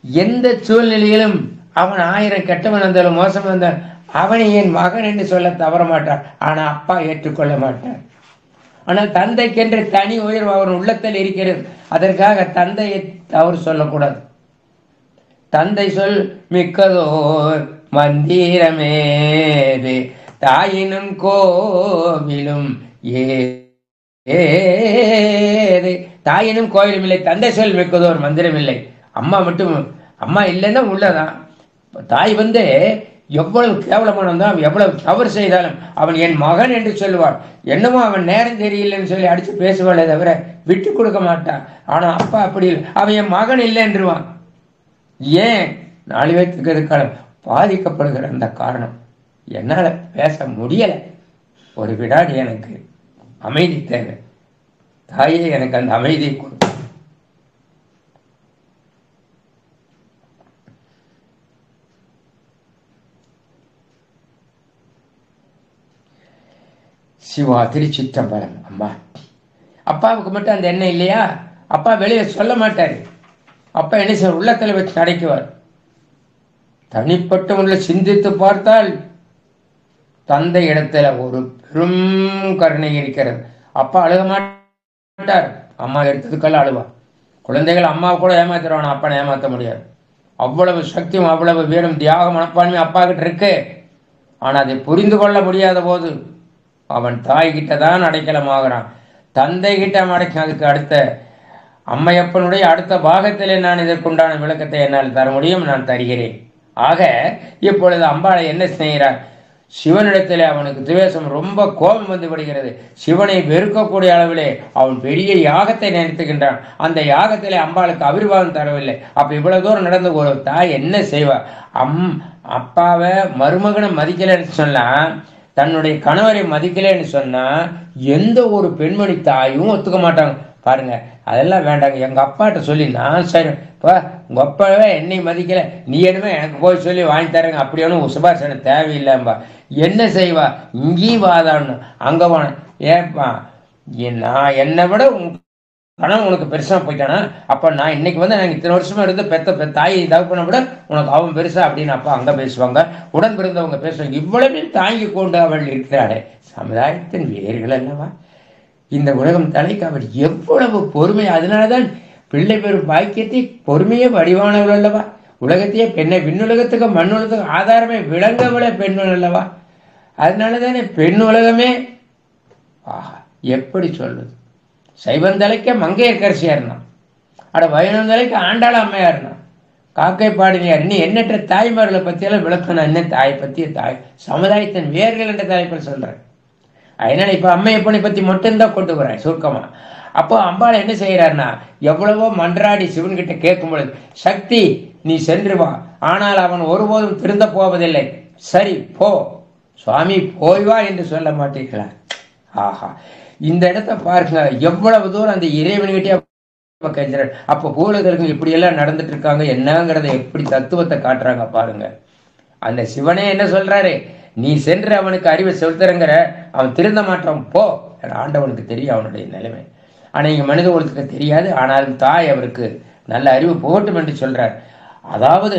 எந்த சூழ்நிலையிலும் அவன் 1000 கெட்டவன் வந்தாலும் மோசம் வந்தாலும் அவனை என் மகன் என்று சொல்ல தவற மாட்டான். ஆனா அப்பா ஏற்றுக்கொள்ள மாட்டார். ஆனால் தந்தைக்கென்று தனி உயர்வு அவன் உள்ளத்தில் இருக்கிறது. அதற்காக தந்தையை தவறு சொல்லக்கூடாது. தந்தை சொல் மிக்கதோர் மந்திரமேது தாயினும் கோவிலும் ஏது. தாயினும் கோயிலும் இல்லை, தந்தை சொல் மிக்கதோர் மந்திரம் இல்லை. அம்மா மட்டும், அம்மா இல்லைன்னா உள்ளதான். தாய் எவ்வளவு கேவலமானதான், எவ்வளவு தவறு செய்தாலும் அவன் என் மகன் என்று சொல்லுவாள். என்னமோ அவன் நேரம் தெரியலன்னு சொல்லி அடிச்சு பேசுவாளே தவிர விட்டு கொடுக்க மாட்டான். ஆனா அப்பா அப்படி இல்லை, அவன் என் மகன் இல்லை என்றுவான். ஏன்? 4 பேருக்கு பாதிக்கப்படுகிற அந்த காரணம். என்னால பேச முடியல. ஒரு வினாடி எனக்கு அமைதி தேவை. தாயே எனக்கு அந்த அமைதியை கொடு. சிவா திருச்சிற்றம்பலம். அம்மா அப்பாவுக்கு மட்டும் அந்த எண்ணம் இல்லையா? அப்பா வெளியே சொல்ல மாட்டாரு. அப்பா என்ன செய்ய உள்ளத்துல வச்சு அடைக்குவார். தனிப்பட்ட முறையில் சிந்தித்து பார்த்தால் தந்தை இடத்துல ஒரு பெரும் கருணை இருக்கிறது. அப்பா அழுக மாட்டார், அம்மா எடுத்ததுக்கெல்லாம் அழுவார். குழந்தைகள் அம்மாவை கூட ஏமாத்திடுவான், அப்பா ஏமாற்ற முடியாது. அவ்வளவு சக்தியும் அவ்வளவு வீரம் தியாக மனப்பான்மை அப்பா கிட்ட இருக்கு. ஆனா அதை புரிந்து கொள்ள முடியாத போது அவன் தாய்கிட்ட தான் அடைக்கலமாகறான். தந்தை கிட்ட அடைக்க. அதுக்கு அடுத்த அம்மையப்பனுடைய அடுத்த பாகத்திலே நான் இதற்குண்டான விளக்கத்தை என்னால் தர முடியும், நான் தருகிறேன். ஆக இப்பொழுது அம்பாளை என்ன செய்கிறார்? சிவனிடத்திலே அவனுக்கு துவேஷம், ரொம்ப கோபம் வந்து விடுகிறது. சிவனை வெறுக்கக்கூடிய அளவிலே அவன் பெரிய யாகத்தை நினைத்துக்கின்றான். அந்த யாகத்திலே அம்பாளுக்கு ஆவிர்வாதம் தரவில்லை. அப்ப இவ்வளவு தூரம் நடந்த ஒரு தாய் என்ன செய்வா? அப்பாவை மருமகனை மதிக்கலைன்னு சொன்னா, தன்னுடைய கணவரை மதிக்கலைன்னு சொன்னா எந்த ஒரு பெண்மணி தாயும் ஒத்துக்க மாட்டாங்க. பாருங்க, அதெல்லாம் வேண்டாங்க. எங்க அப்பாட்ட சொல்லி நான் சரி உங்க அப்பாவே என்னை மதிக்கல, நீ என்னமே எனக்கு போய் சொல்லி வாங்கி தரேங்க, அப்படியான சுபாஷனை தேவையில்லைம்பா. என்ன செய்வா? இங்கேயும் வாதாடணும், அங்க போன ஏப்பா நான் என்னை விட கணவன் உனக்கு பெருசா போயிட்டானா? அப்ப நான் இன்னைக்கு நாங்கள் இத்தனை வருஷமா இருந்து பெத்த தாயை தகப்பனை விட உனக்கு அவன் பெருசா அப்படின்னு அப்பா அங்க பேசுவாங்க, உடன் பிறந்தவங்க பேசுவாங்க. இவ்வளவு தாங்கி கொண்டு அவள் இருக்கிறாளே, சமுதாயத்தின் வேர்கள் அல்லவா இந்த உலகம் தலைக்கு. அவள் எவ்வளவு பொறுமை. அதனாலதான் பிள்ளை பெறும் பாக்கியத்தை பொறுமையே வடிவானவள் அல்லவா. உலகத்தையே பெண்ணை விண்ணுலகத்துக்கு மண்ணுலகத்துக்கு ஆதாரமே விளங்கவள பெண்ணுள் அல்லவா. அதனாலதானே பெண் உலகமே. ஆஹா, எப்படி சொல்வது? சைவந்தலைக்க மங்கையர்கரசியா இருந்தான். அட 11 தலைக்கு ஆண்டாள் அம்மையார்னா காக்கை பாடினியார். இன்னும் எண்ணற்ற தாய்மார்களை பற்றியெல்லாம் விளக்கணும். என்ன தாயை பற்றிய தாய் சமுதாயத்தின் வேர்கள் என்ற தலைப்பில் சொல்கிறேன். அதனால இப்போ அம்மையப்பனை பற்றி மட்டும்தான் கொண்டு வரேன் சுருக்கமாக. அப்போ அம்பாள் என்ன செய்கிறாருன்னா, எவ்வளவோ மன்றாடி சிவன்கிட்ட கேட்கும் பொழுது, சக்தி நீ சென்று வா, ஆனால் அவன் ஒருபோதும் திருந்த போவதில்லை, சரி போ சுவாமி போய் வா என்று சொல்ல மாட்டீர்களா? ஆஹா, இந்த இடத்த பாருங்க, எவ்வளவு தூரம் அந்த இறைவன்கிட்டே கெஞ்சுறாரு. அப்போ பூலகர்கள் இப்படி எல்லாம் நடந்துட்டு இருக்காங்க என்னங்கிறத எப்படி தத்துவத்தை காட்டுறாங்க பாருங்க. அந்த சிவனே என்ன சொல்றாரு, நீ சென்று அவனுக்கு அறிவை செலுத்துறங்கிற, அவன் திருந்த மாட்டான் போ. ஆண்டவனுக்கு தெரியும் அவனுடைய நிலைமை. ஆனா இங்க மனித குலத்துக்கு தெரியாது. ஆனாலும் தாய் அவருக்கு நல்ல அறிவு போட்டும் என்று சொல்றார். அதாவது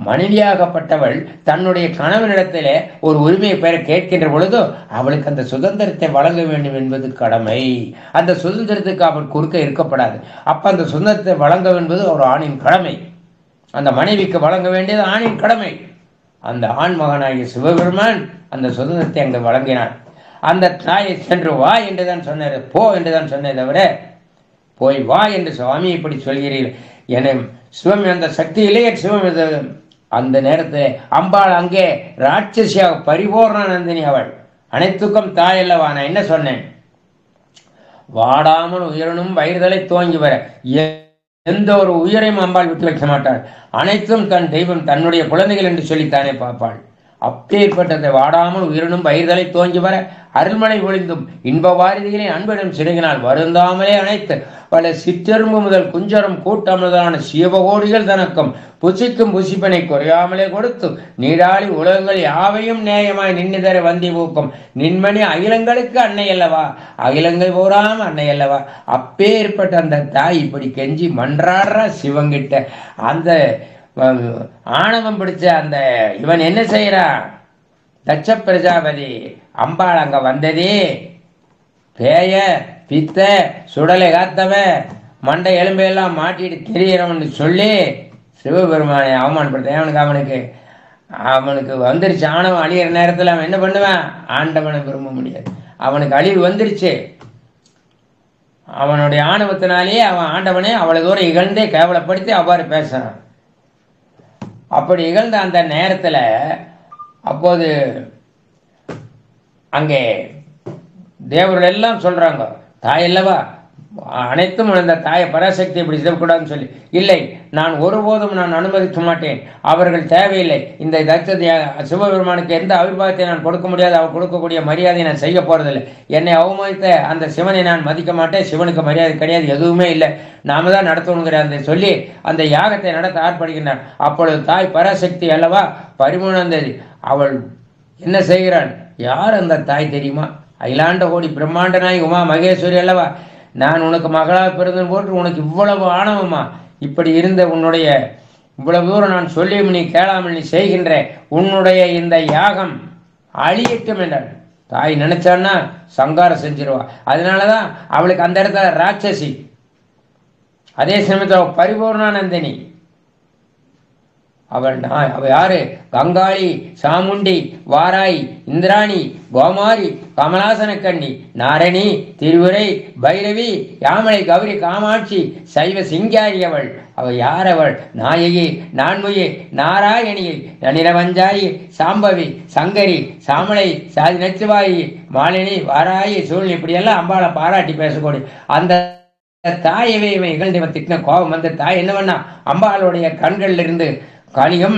மனைவியாகப்பட்டவள் தன்னுடைய கணவனிடத்திலே ஒரு உரிமையை பெற கேட்கின்ற பொழுது அவளுக்கு அந்த சுதந்திரத்தை வழங்க வேண்டும் என்பது கடமை. அந்த சுதந்திரத்துக்கு அவள் குறுக்க இருக்கப்படாது. அப்ப அந்த சுதந்திரத்தை வழங்க என்பது ஒரு ஆணின் கடமை. அந்த மனைவிக்கு வழங்க வேண்டியது ஆணின் கடமை. அந்த ஆண் மகனாகிய சிவபெருமான் அந்த சுதந்திரத்தை அங்கு வழங்கினான். அந்த தாயை சென்று வா என்றுதான் சொன்னார், போ என்றுதான் சொன்னதை தவிர போய் வா என்று சுவாமி இப்படி சொல்கிறீர்கள் என சிவம் அந்த சக்தியிலே சிவம். அந்த நேரத்தில் அம்பாள் அங்கே ராட்சசியாக பரிபூர்ணானந்தினி அவள் அனைத்துக்கும் தாய் அல்லவா. நான் என்ன சொன்னேன், வாடாமல் உயிரனும் வயிறுதலை துவங்கி வர எந்த ஒரு உயிரையும் அம்பாள் விட்டு வைக்க மாட்டாள். அனைத்தும் தன் தெய்வம் தன்னுடைய குழந்தைகள் என்று சொல்லித்தானே பார்ப்பாள். அப்பேற்பட்டதை வாடாமல் உயிரினும் வயிறுதலை தோங்கி வர அருள்மனை ஒளிந்தும் இன்ப வாரிதிகளை அன்பிடம் சிறுகினால் வருந்தாமலே அனைத்து பல சிற்றெரும்பு முதல் குஞ்சரம் கூட்டமுதலான சிவகோடிகள் தனக்கும் புசிக்கும் புசிப்பனை குறையாமலே கொடுத்து நீராளி உலகங்கள் யாவையும் நேயமாய் நின்னுதர வந்தி பூக்கும் நின்மணி அகிலங்களுக்கு அன்னை அல்லவா, அகிலங்கள் போராம அன்னை அல்லவா. அப்பேற்பட்ட அந்த தாய் இப்படி கெஞ்சி மன்றாடுற சிவங்கிட்ட அந்த ஆணவம் பிடிச்ச அந்த இவன் என்ன செய்யறான், தட்ச பிரஜாபதி அம்பாள் அங்க வந்ததே பேய பித்த சுடலை காத்தவ மண்டை எலும்பையெல்லாம் மாட்டிட்டு திரியறவன் சொல்லி சிவபெருமானை அவமானப்படுத்த அவனுக்கு வந்துருச்சு. ஆணவம் அழியிற நேரத்தில் அவன் என்ன பண்ணுவான், ஆண்டவனை விரும்ப முடியாது. அவனுக்கு அழிவு வந்துருச்சு. அவனுடைய ஆணவத்தினாலேயே அவன் ஆண்டவனே அவ்வளவு தூரம் இகழ்ந்தே கேவலப்படுத்தி அவ்வாறு பேசுறான். அப்படி இகழ்ந்த அந்த நேரத்தில் அப்போது அங்கே தேவர்கள் எல்லாம் சொல்றாங்க, தாய் அல்லவா அனைத்தும் அந்த தாயை பராசக்தி இப்படி செய்யக்கூடாதுன்னு சொல்லி, இல்லை நான் ஒருபோதும் நான் அனுமதிக்க மாட்டேன், அவர்கள் தேவையில்லை. இந்த தட்சத்தை சிவபெருமானுக்கு எந்த அபிர்வாதத்தை நான் கொடுக்க முடியாது, அவர் கொடுக்கக்கூடிய மரியாதையை நான் செய்ய போறதில்லை. என்னை அவமதித்த அந்த சிவனை நான் மதிக்க மாட்டேன், சிவனுக்கு மரியாதை கிடையாது, எதுவுமே இல்லை, நாம தான் நடத்தணுங்கிற அந்த சொல்லி அந்த யாகத்தை நடத்த ஆர்ப்பணிக்கின்றான். அப்பொழுது தாய் பராசக்தி அல்லவா பரிமூணந்ததி அவள் என்ன செய்கிறான், யார் அந்த தாய் தெரியுமா, அகிலாண்ட கோடி பிரம்மாண்ட நாய் உமா மகேஸ்வரி அல்லவா, நான் உனக்கு மகளாக பிறந்தன் போட்டு உனக்கு இவ்வளவு ஆணவமா, இப்படி இருந்த உன்னுடைய இவ்வளவு தூரம் நான் சொல்லியும் நீ கேளாமல் நீ செய்கின்ற உன்னுடைய இந்த யாகம் அழியட்டும் என்றாள். தாய் நினைச்சான்னா சங்காரம் செஞ்சிருவா. அதனாலதான் அவளுக்கு அந்த இடத்துல ராட்சசி, அதே சமயத்தில் பரிபூர்ணானந்தினி. அவள் யாரு, கங்காளி, சாமுண்டி, வாராய், இந்திராணி, கோமாரி, கமலாசன கண்ணி, நாரணி, திருவுரை, பைரவி, யாமலை, கௌரி, காமாட்சி, சைவ சிங்காரி. அவள் யார், அவள் நாயகி, நான்முகி, நாராயணியை, நிரவஞ்சாயி, சாம்பவி, சங்கரி, சாமலை, சாதி நச்சுவாயி, மாலினி, வாராயி, சூழ்நிலை, இப்படியெல்லாம் அம்பாளை பாராட்டி பேசக்கூடிய அந்த தாயவே இவன் இகழ்ந்தவன் திட்டின கோபம் வந்த தாய் என்ன பண்ணா, அம்பாளுடைய கண்கள்ல இருந்து காளியம்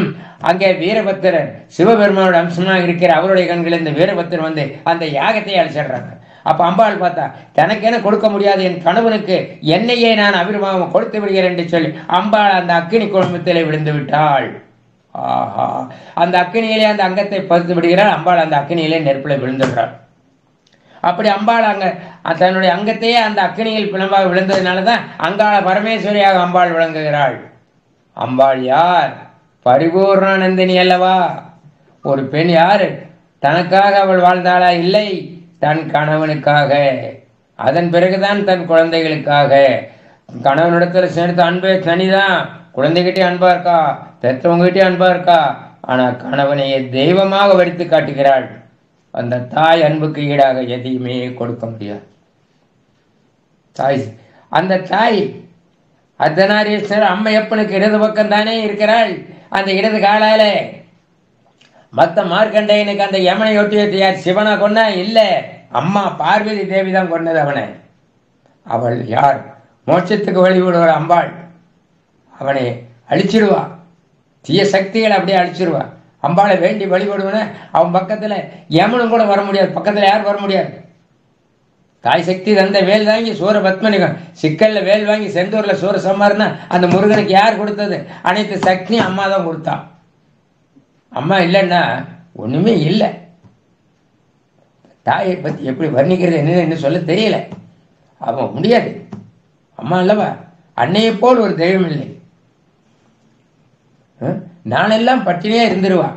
அங்கே வீரபத்திரர் சிவபெருமானோட அம்சமாக இருக்கிற அவருடைய கண்கள் இந்த வீரபத்திரர் வந்து அந்த யாகத்தை அழிச்சிடுறாங்க. அப்ப அம்பாள் பார்த்தா தனக்கென கொடுக்க முடியாது என் கணவனுக்கு என்னையே நான் அபிர்வாகம் கொடுத்து விடுகிறேன் என்று சொல்லி அம்பாள் அந்த அக்கினி குடும்பத்திலே விழுந்து விட்டாள். ஆஹா, அந்த அக்கினியிலே அந்த அங்கத்தை பறித்து விடுகிறாள். அம்பாள் அந்த அக்கினியிலே நெருப்பில் விழுந்துடுறாள். அப்படி அம்பாள் அங்க தன்னுடைய அங்கத்தையே அந்த அக்கினியில் பிளம்பாக விழுந்ததுனாலதான் அங்காள பரமேஸ்வரியாக அம்பாள் விளங்குகிறாள். அம்பாள் யார், பரிபூர்ணானந்தினி அல்லவா. ஒரு பெண் யாரு, தனக்காக அவள் வாழ்ந்தாளா, இல்லை, தன் கணவனுக்காக, அதன் பிறகுதான் தன் குழந்தைகளுக்காக. கணவனிடத்துல சேர்த்த அன்பே தனிதான், குழந்தைகிட்டே அன்பா இருக்கா, பெற்றவங்ககிட்டே அன்பா இருக்கா, ஆனா கணவனையே தெய்வமாக வரித்து காட்டுகிறாள். அந்த தாய் அன்புக்கு ஈடாக எதையுமே கொடுக்க முடியாது. தாய் அந்த தாய் அர்த்தநாரீஸ்வரர் அம்மையப்பனுக்கு இடது பக்கம் தானே இருக்கிறாள். அந்த இடது காலால மத்த மார்க்கண்டையனுக்கு அந்த யமனை ஒட்டி யார் சிவனா கொண்டா? இல்ல, அம்மா பார்வதி தேவி தான் கொண்டது அவனை. அவள் யார்? மோட்சத்துக்கு வழிவிடுவார் அம்பாள். அவனை அழிச்சிடுவா, தீய சக்திகளை அப்படியே அழிச்சிருவா. அம்பாளை வேண்டி வழிபடுவன அவன் பக்கத்துல யமனும் கூட வர முடியாது. பக்கத்துல யார் வர முடியாது? தாய் சக்தி தந்த வேல் வாங்கி சூர பத்மனிகம் சிக்கல்ல வேல் வாங்கி செந்தூர்ல சூர சம்மாருன்னா அந்த முருகனுக்கு யார் கொடுத்தது? அனைத்து சக்தியும் அம்மா தான் கொடுத்தான். அம்மா இல்லைன்னா ஒண்ணுமே இல்லை. தாயை பத்தி எப்படி வர்ணிக்கிறது என்ன சொல்ல தெரியல. அவன் முடியாது. அம்மா அல்லவா, அன்னையை போல் ஒரு தெய்வம் இல்லை. நானெல்லாம் பட்டினியா இருந்துருவா.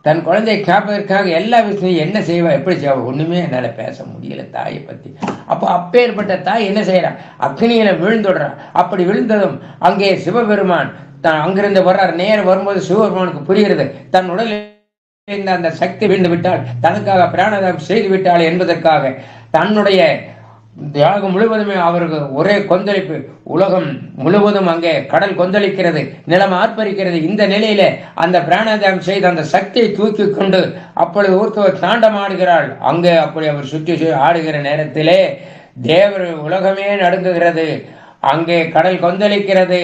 தன் குழந்தையை காப்பதற்காக எல்லா விஷயம் என்ன செய்வா, எப்படி செய்வா, ஒண்ணுமே என்னால பேச முடியல தாயை பத்தி. அப்போ அப்பேற்பட்ட தாய் என்ன செய்யறான்? அக்னியில விழுந்துடுறான். அப்படி விழுந்ததும் அங்கே சிவபெருமான் அங்கிருந்து வர்றார். நேரம் வரும்போது சிவபெருமானுக்கு புரிகிறது, தன் உடலில் அந்த சக்தி விழுந்து விட்டால், தனக்காக பிராணதானம் செய்து விட்டாள் என்பதற்காக தன்னுடைய தியாகம் முழுவதுமே அவருக்கு ஒரே கொந்தளிப்பு. உலகம் முழுவதும் அங்கே கடல் கொந்தளிக்கிறது, நிலம் ஆர்ப்பரிக்கிறது. இந்த நிலையில அந்த பிராணாதாரம் செய்த அந்த சக்தியை தூக்கி கொண்டு அப்பொழுது ஊர்த்துவர் தாண்டம் ஆடுகிறாள். அங்கே அப்படி அவர் சுற்றி ஆடுகிற நேரத்திலே தேவர் உலகமே நடுங்குகிறது. அங்கே கடல் கொந்தளிக்கிறது,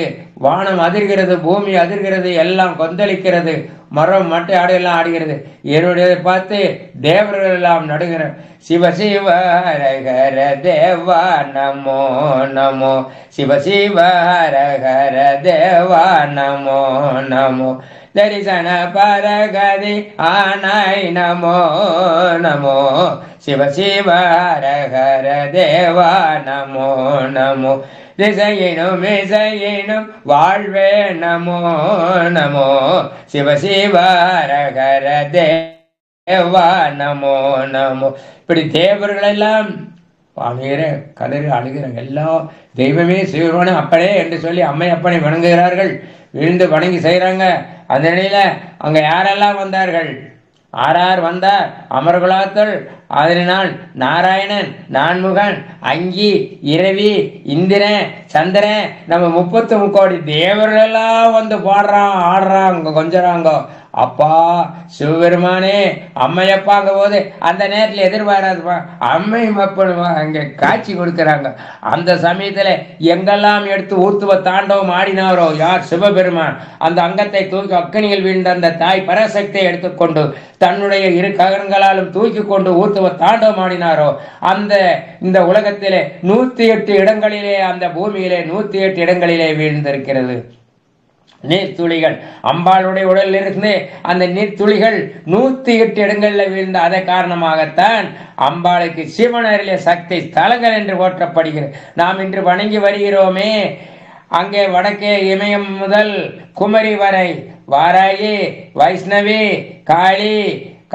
வானம் அதிர்கிறது, பூமி அதிர்கிறது, எல்லாம் கொந்தளிக்கிறது, மரம் மட்டை ஆடையெல்லாம் ஆடுகிறது. என்னுடைய பார்த்து தேவர்கள் எல்லாம் நடுங்கிற. சிவ சிவ ஹரஹர தேவா நமோ நமோ, சிவ சிவ ஹரஹர தேவா நமோ நமோ, தரிசன பரகதி ஆனாய் நமோ நமோ, சிவ சிவ ஹரஹர தேவா நமோ நமோ, திசையினும் இசையினும் வாழ்வே நமோ நமோ, சிவ சிவ ஹரஹர தேவா நமோ நமோ. இப்படி தேவர்கள் எல்லாம் அழுகிற கதறி அழுகிற எல்லாம் தெய்வமே சிவருமான அப்பனே என்று சொல்லி அம்மை அப்பனை வணங்குகிறார்கள். விழுந்து வணங்கி செய்கிறாங்க. அந்த நிலையில அங்க யாரெல்லாம் வந்தார்கள்? ஆறார் வந்தார் அமர்குலாத்தல். அதனால் நாராயணன், நான்முகன், அங்கி, இரவி, இந்திரன், சந்திரன், நம்ம 33 கோடி தேவர்கள் எல்லாம் வந்து பாடுறான், ஆடுறாங்க, கொஞ்சறாங்க. அப்பா சிவபெருமானே அம்மையப்பாங்க போது அந்த நேரத்தில் எதிர்பாராதுப்பா அம்மை அப்பனுமா அங்கே காட்சி கொடுக்குறாங்க. அந்த சமயத்தில் எங்கெல்லாம் எடுத்து ஊர்த்துவ தாண்டவம் ஆடினாரோ யார்? சிவபெருமான். அந்த அங்கத்தை தூக்கி அக்கனியில் வீழ்ந்த அந்த தாய் பராசக்தியை எடுத்துக்கொண்டு தன்னுடைய இரு கரங்களாலும் தூக்கி கொண்டு ஊர்த்துவ தாண்டவம் ஆடினாரோ அந்த இந்த உலகத்திலே 108 இடங்களிலே, அந்த பூமியிலே 108 இடங்களிலே வீழ்ந்திருக்கிறது நீர்த்துளிகள். அம்பாளுடைய உடலில் இருந்து அந்த நீர்த்துளிகள் 108 இடங்களில் வீழ்ந்த அதை காரணமாகத்தான் அம்பாளுக்கு சிவன் அருளிய சக்தி ஸ்தலங்கள் என்று போற்றப்படுகிறது. நாம் இன்று வணங்கி வருகிறோமே, அங்கே வடக்கே இமயம் முதல் குமரி வரை வாராகி, வைஷ்ணவி, காளி,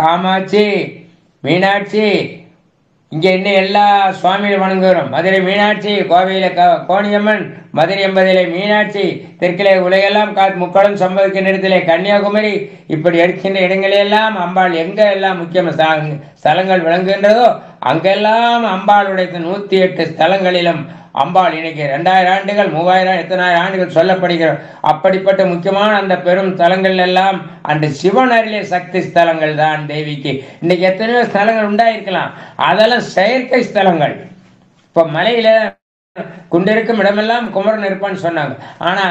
காமாட்சி, மீனாட்சி, இங்கே இன்னும் எல்லா சுவாமிகள் வணங்குகிறோம். மதுரை மீனாட்சி, கோவையில கோணியம்மன், மதுரை என்பதிலே மீனாட்சி, தெற்கிலே உலகெல்லாம் முக்களும் சம்பவிக்க நேரத்திலே கன்னியாகுமரி, இப்படி எடுக்கின்ற இடங்களெல்லாம் அம்பாள் எங்க எல்லாம் முக்கிய ஸ்தலங்கள் விளங்குகின்றதோ அங்கெல்லாம் அம்பாளுடைய 108 ஸ்தலங்களிலும் அம்பாள் இன்னைக்கு 2000 ஆண்டுகள் 3000 எத்தனை ஆண்டுகள் சொல்லப்படுகிற அப்படிப்பட்ட முக்கியமான அந்த பெரும் ஸ்தலங்கள் எல்லாம் அந்த சிவன் அருளிய சக்தி ஸ்தலங்கள் தான் தேவிக்கு. இன்னைக்கு எத்தனையோ ஸ்தலங்கள் உண்டாயிருக்கலாம், அதெல்லாம் செயற்கை ஸ்தலங்கள். இப்ப மலையில குண்டிருக்கும் இடமெல்லாம் குமரன் இருப்பான்னு சொன்னாங்க. ஆனா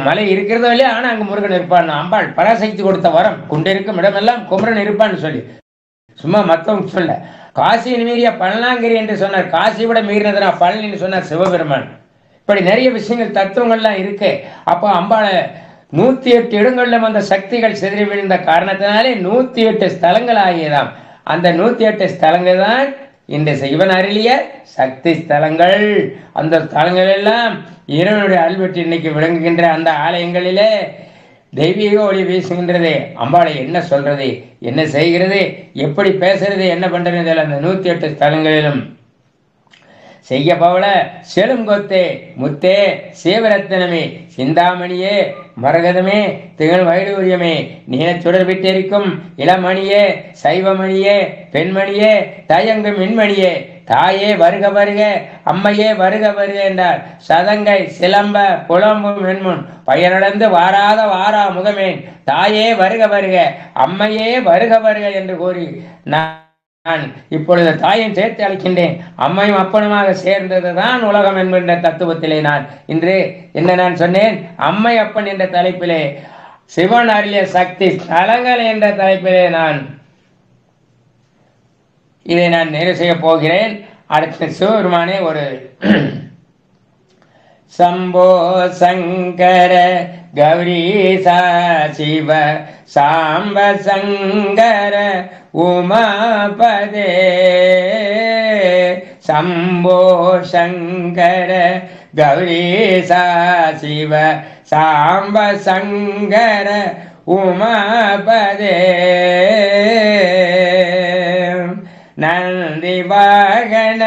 மலை இருக்கிறதோ இல்லையா, ஆனா அங்க முருகன் இருப்பான். அம்பாள் பராசக்தி கொடுத்த வரம், குண்டிருக்கும் இடமெல்லாம் குமரன் இருப்பான்னு சொல்லி சும்மா மத்தவங்க சொல்ல. காசியின் மீறிய பழனாங்கிரி என்று சொன்னார், காசி விட மீறினதுனா பழனின்னு சொன்னார் சிவபெருமான். இப்படி நிறைய விஷயங்கள் தத்துவங்கள்லாம் இருக்கு. அப்போ அம்பாளை 108 இடங்களிலும் அந்த சக்திகள் சிதறி விழுந்த காரணத்தினாலே 108 ஸ்தலங்கள் ஆகியதாம். அந்த 108 ஸ்தலங்கள் தான் இந்த சிவன் அருளிய சக்தி ஸ்தலங்கள். அந்த ஸ்தலங்கள் எல்லாம் இறைவனுடைய அல்வெட்டு இன்னைக்கு விளங்குகின்ற அந்த ஆலயங்களிலே தெய்வீக ஒளி வீசுகின்றது. அம்பாளை என்ன சொல்றது, என்ன செய்கிறது, எப்படி பேசுறது, என்ன பண்றது, அந்த 108 ஸ்தலங்களிலும் செய்ய பவள செழுங்கொத்தே முத்தே சீவரத்தனமே சிந்தாமணியே மரகதமே திகழ் வைடூரியமே நீல சுடர் விட்டிருக்கும் இளமணியே சைவமணியே பெண்மணியே தயங்கும் மின்மணியே தாயே வருக வருக, அம்மையே வருக வருக என்றார். சதங்கை சிலம்ப புலம்பும் வெண்முன் பயனடந்து வாராத வாரா முகமேன் தாயே வருக வருக, அம்மையே வருக வருக என்று கூறி நான் இப்பொழுது தாயும் சேர்த்து அளிக்கின்றேன். அம்மையும் அப்பனுமாக சேர்ந்ததுதான் உலகம் என்கின்ற தத்துவத்திலே நான் இன்று என்ன நான் சொன்னேன்? அம்மை அப்பன் என்ற தலைப்பிலே, சிவன் அருளிய சக்தி தலங்கள் என்ற தலைப்பிலே இதை நான் நிறைவு செய்ய போகிறேன். அடுத்த சிவபெருமானே ஒரு சம்போ சங்கர கௌரீசா சிவ சாம்ப சங்கர உமாபதே, சம்போ சங்கர கௌரீசா சிவ சாம்ப சங்கர உமாபதே, நந்தி வாகன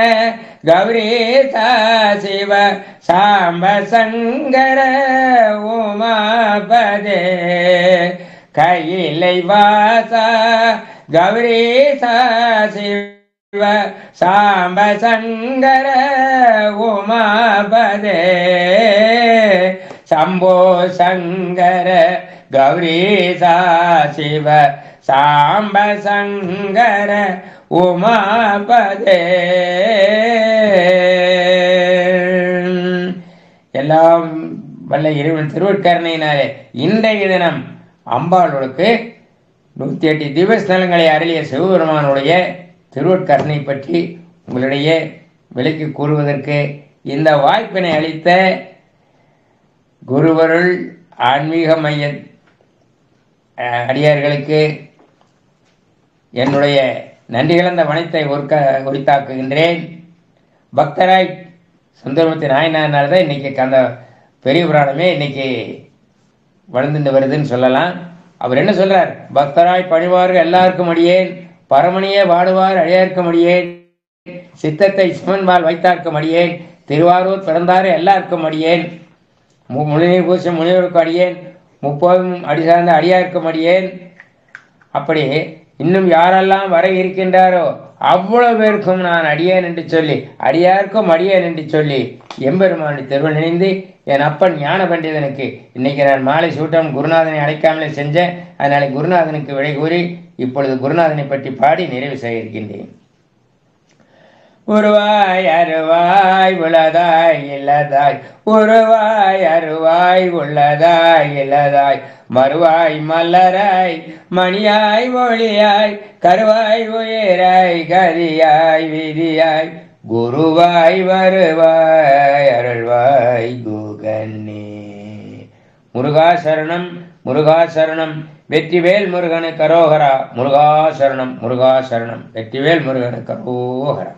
கௌரீசா சிவ சாம்ப சங்கர உமாபதே, கையிலை வாசா கௌரீசா சிவ சாம்ப சங்கர உமாபதே, சம்போ சங்கர கௌரீசா சிவ சாம்ப சங்கர உமாபதே. எல்லாம் வல்ல இறைவன் திருவட்கருணையினாலே இன்றைய தினம் அம்பாளுக்கு 108 திவ்யஸ்தலங்களை அருளிய சிவபெருமானுடைய திருவட்கருணை பற்றி உங்களிடையே விளக்கி கூறுவதற்கு இந்த வாய்ப்பினை அளித்த குருவருள் ஆன்மீக மைய அடியார்களுக்கு என்னுடைய நன்றி கலந்த வணத்தை உரித்தாக்குகின்றேன். பக்தராய் சுந்தரமூர்த்தி நாயனார் தான் இன்னைக்கு அந்த பெரிய புராணமே இன்னைக்கு வளர்ந்துட்டு வருதுன்னு சொல்லலாம். அவர் என்ன சொல்றார்? பக்தராய் பணிவார்கள் எல்லாருக்கும் அடியேன், பரமணியே வாடுவார் அழியார்க்கும் அடியேன், சித்தத்தை சிவன்பால் வைத்தார்க்கும் அடியேன், திருவாரூர் பிறந்தாரு எல்லாருக்கும் அடியேன், முழுநீர் பூசம் முனிவருக்கும் அடியேன், 30 அடி சார்ந்த அடியாருக்கும் அடியேன். அப்படி இன்னும் யாரெல்லாம் வர இருக்கின்றாரோ அவ்வளவு பேருக்கும் நான் அடியேன் என்று சொல்லி, அடியாருக்கும் அடியேன் என்று சொல்லி எம்பெருமானுடைய திருவள் நினைந்து என் அப்பன் ஞான பண்டிதனுக்கு இன்னைக்கு நான் மாலை சூட்டம் குருநாதனை அழைக்காமலே செஞ்சேன். அதனால குருநாதனுக்கு விடை கூறி இப்பொழுது குருநாதனை பற்றி பாடி நிறைவு செய்ய இருக்கின்றேன். உருவாய் அருவாய் உளதாய் இல்லதாய், உருவாய் அருவாய் உள்ளதாய் இல்லதாய், மறுவாய் மலராய் மணியாய் ஒளியாய் கருவாய் உயிராய் கதியாய் விதியாய், குருவாய் வருவாய் அருள்வாய் குகன்னே. முருகாசரணம் முருகாசரணம், வெற்றிவேல் முருகனுக்கு அரோகரா. முருகாசரணம் முருகாசரணம், வெற்றிவேல் முருகனுக்கு அரோகரா.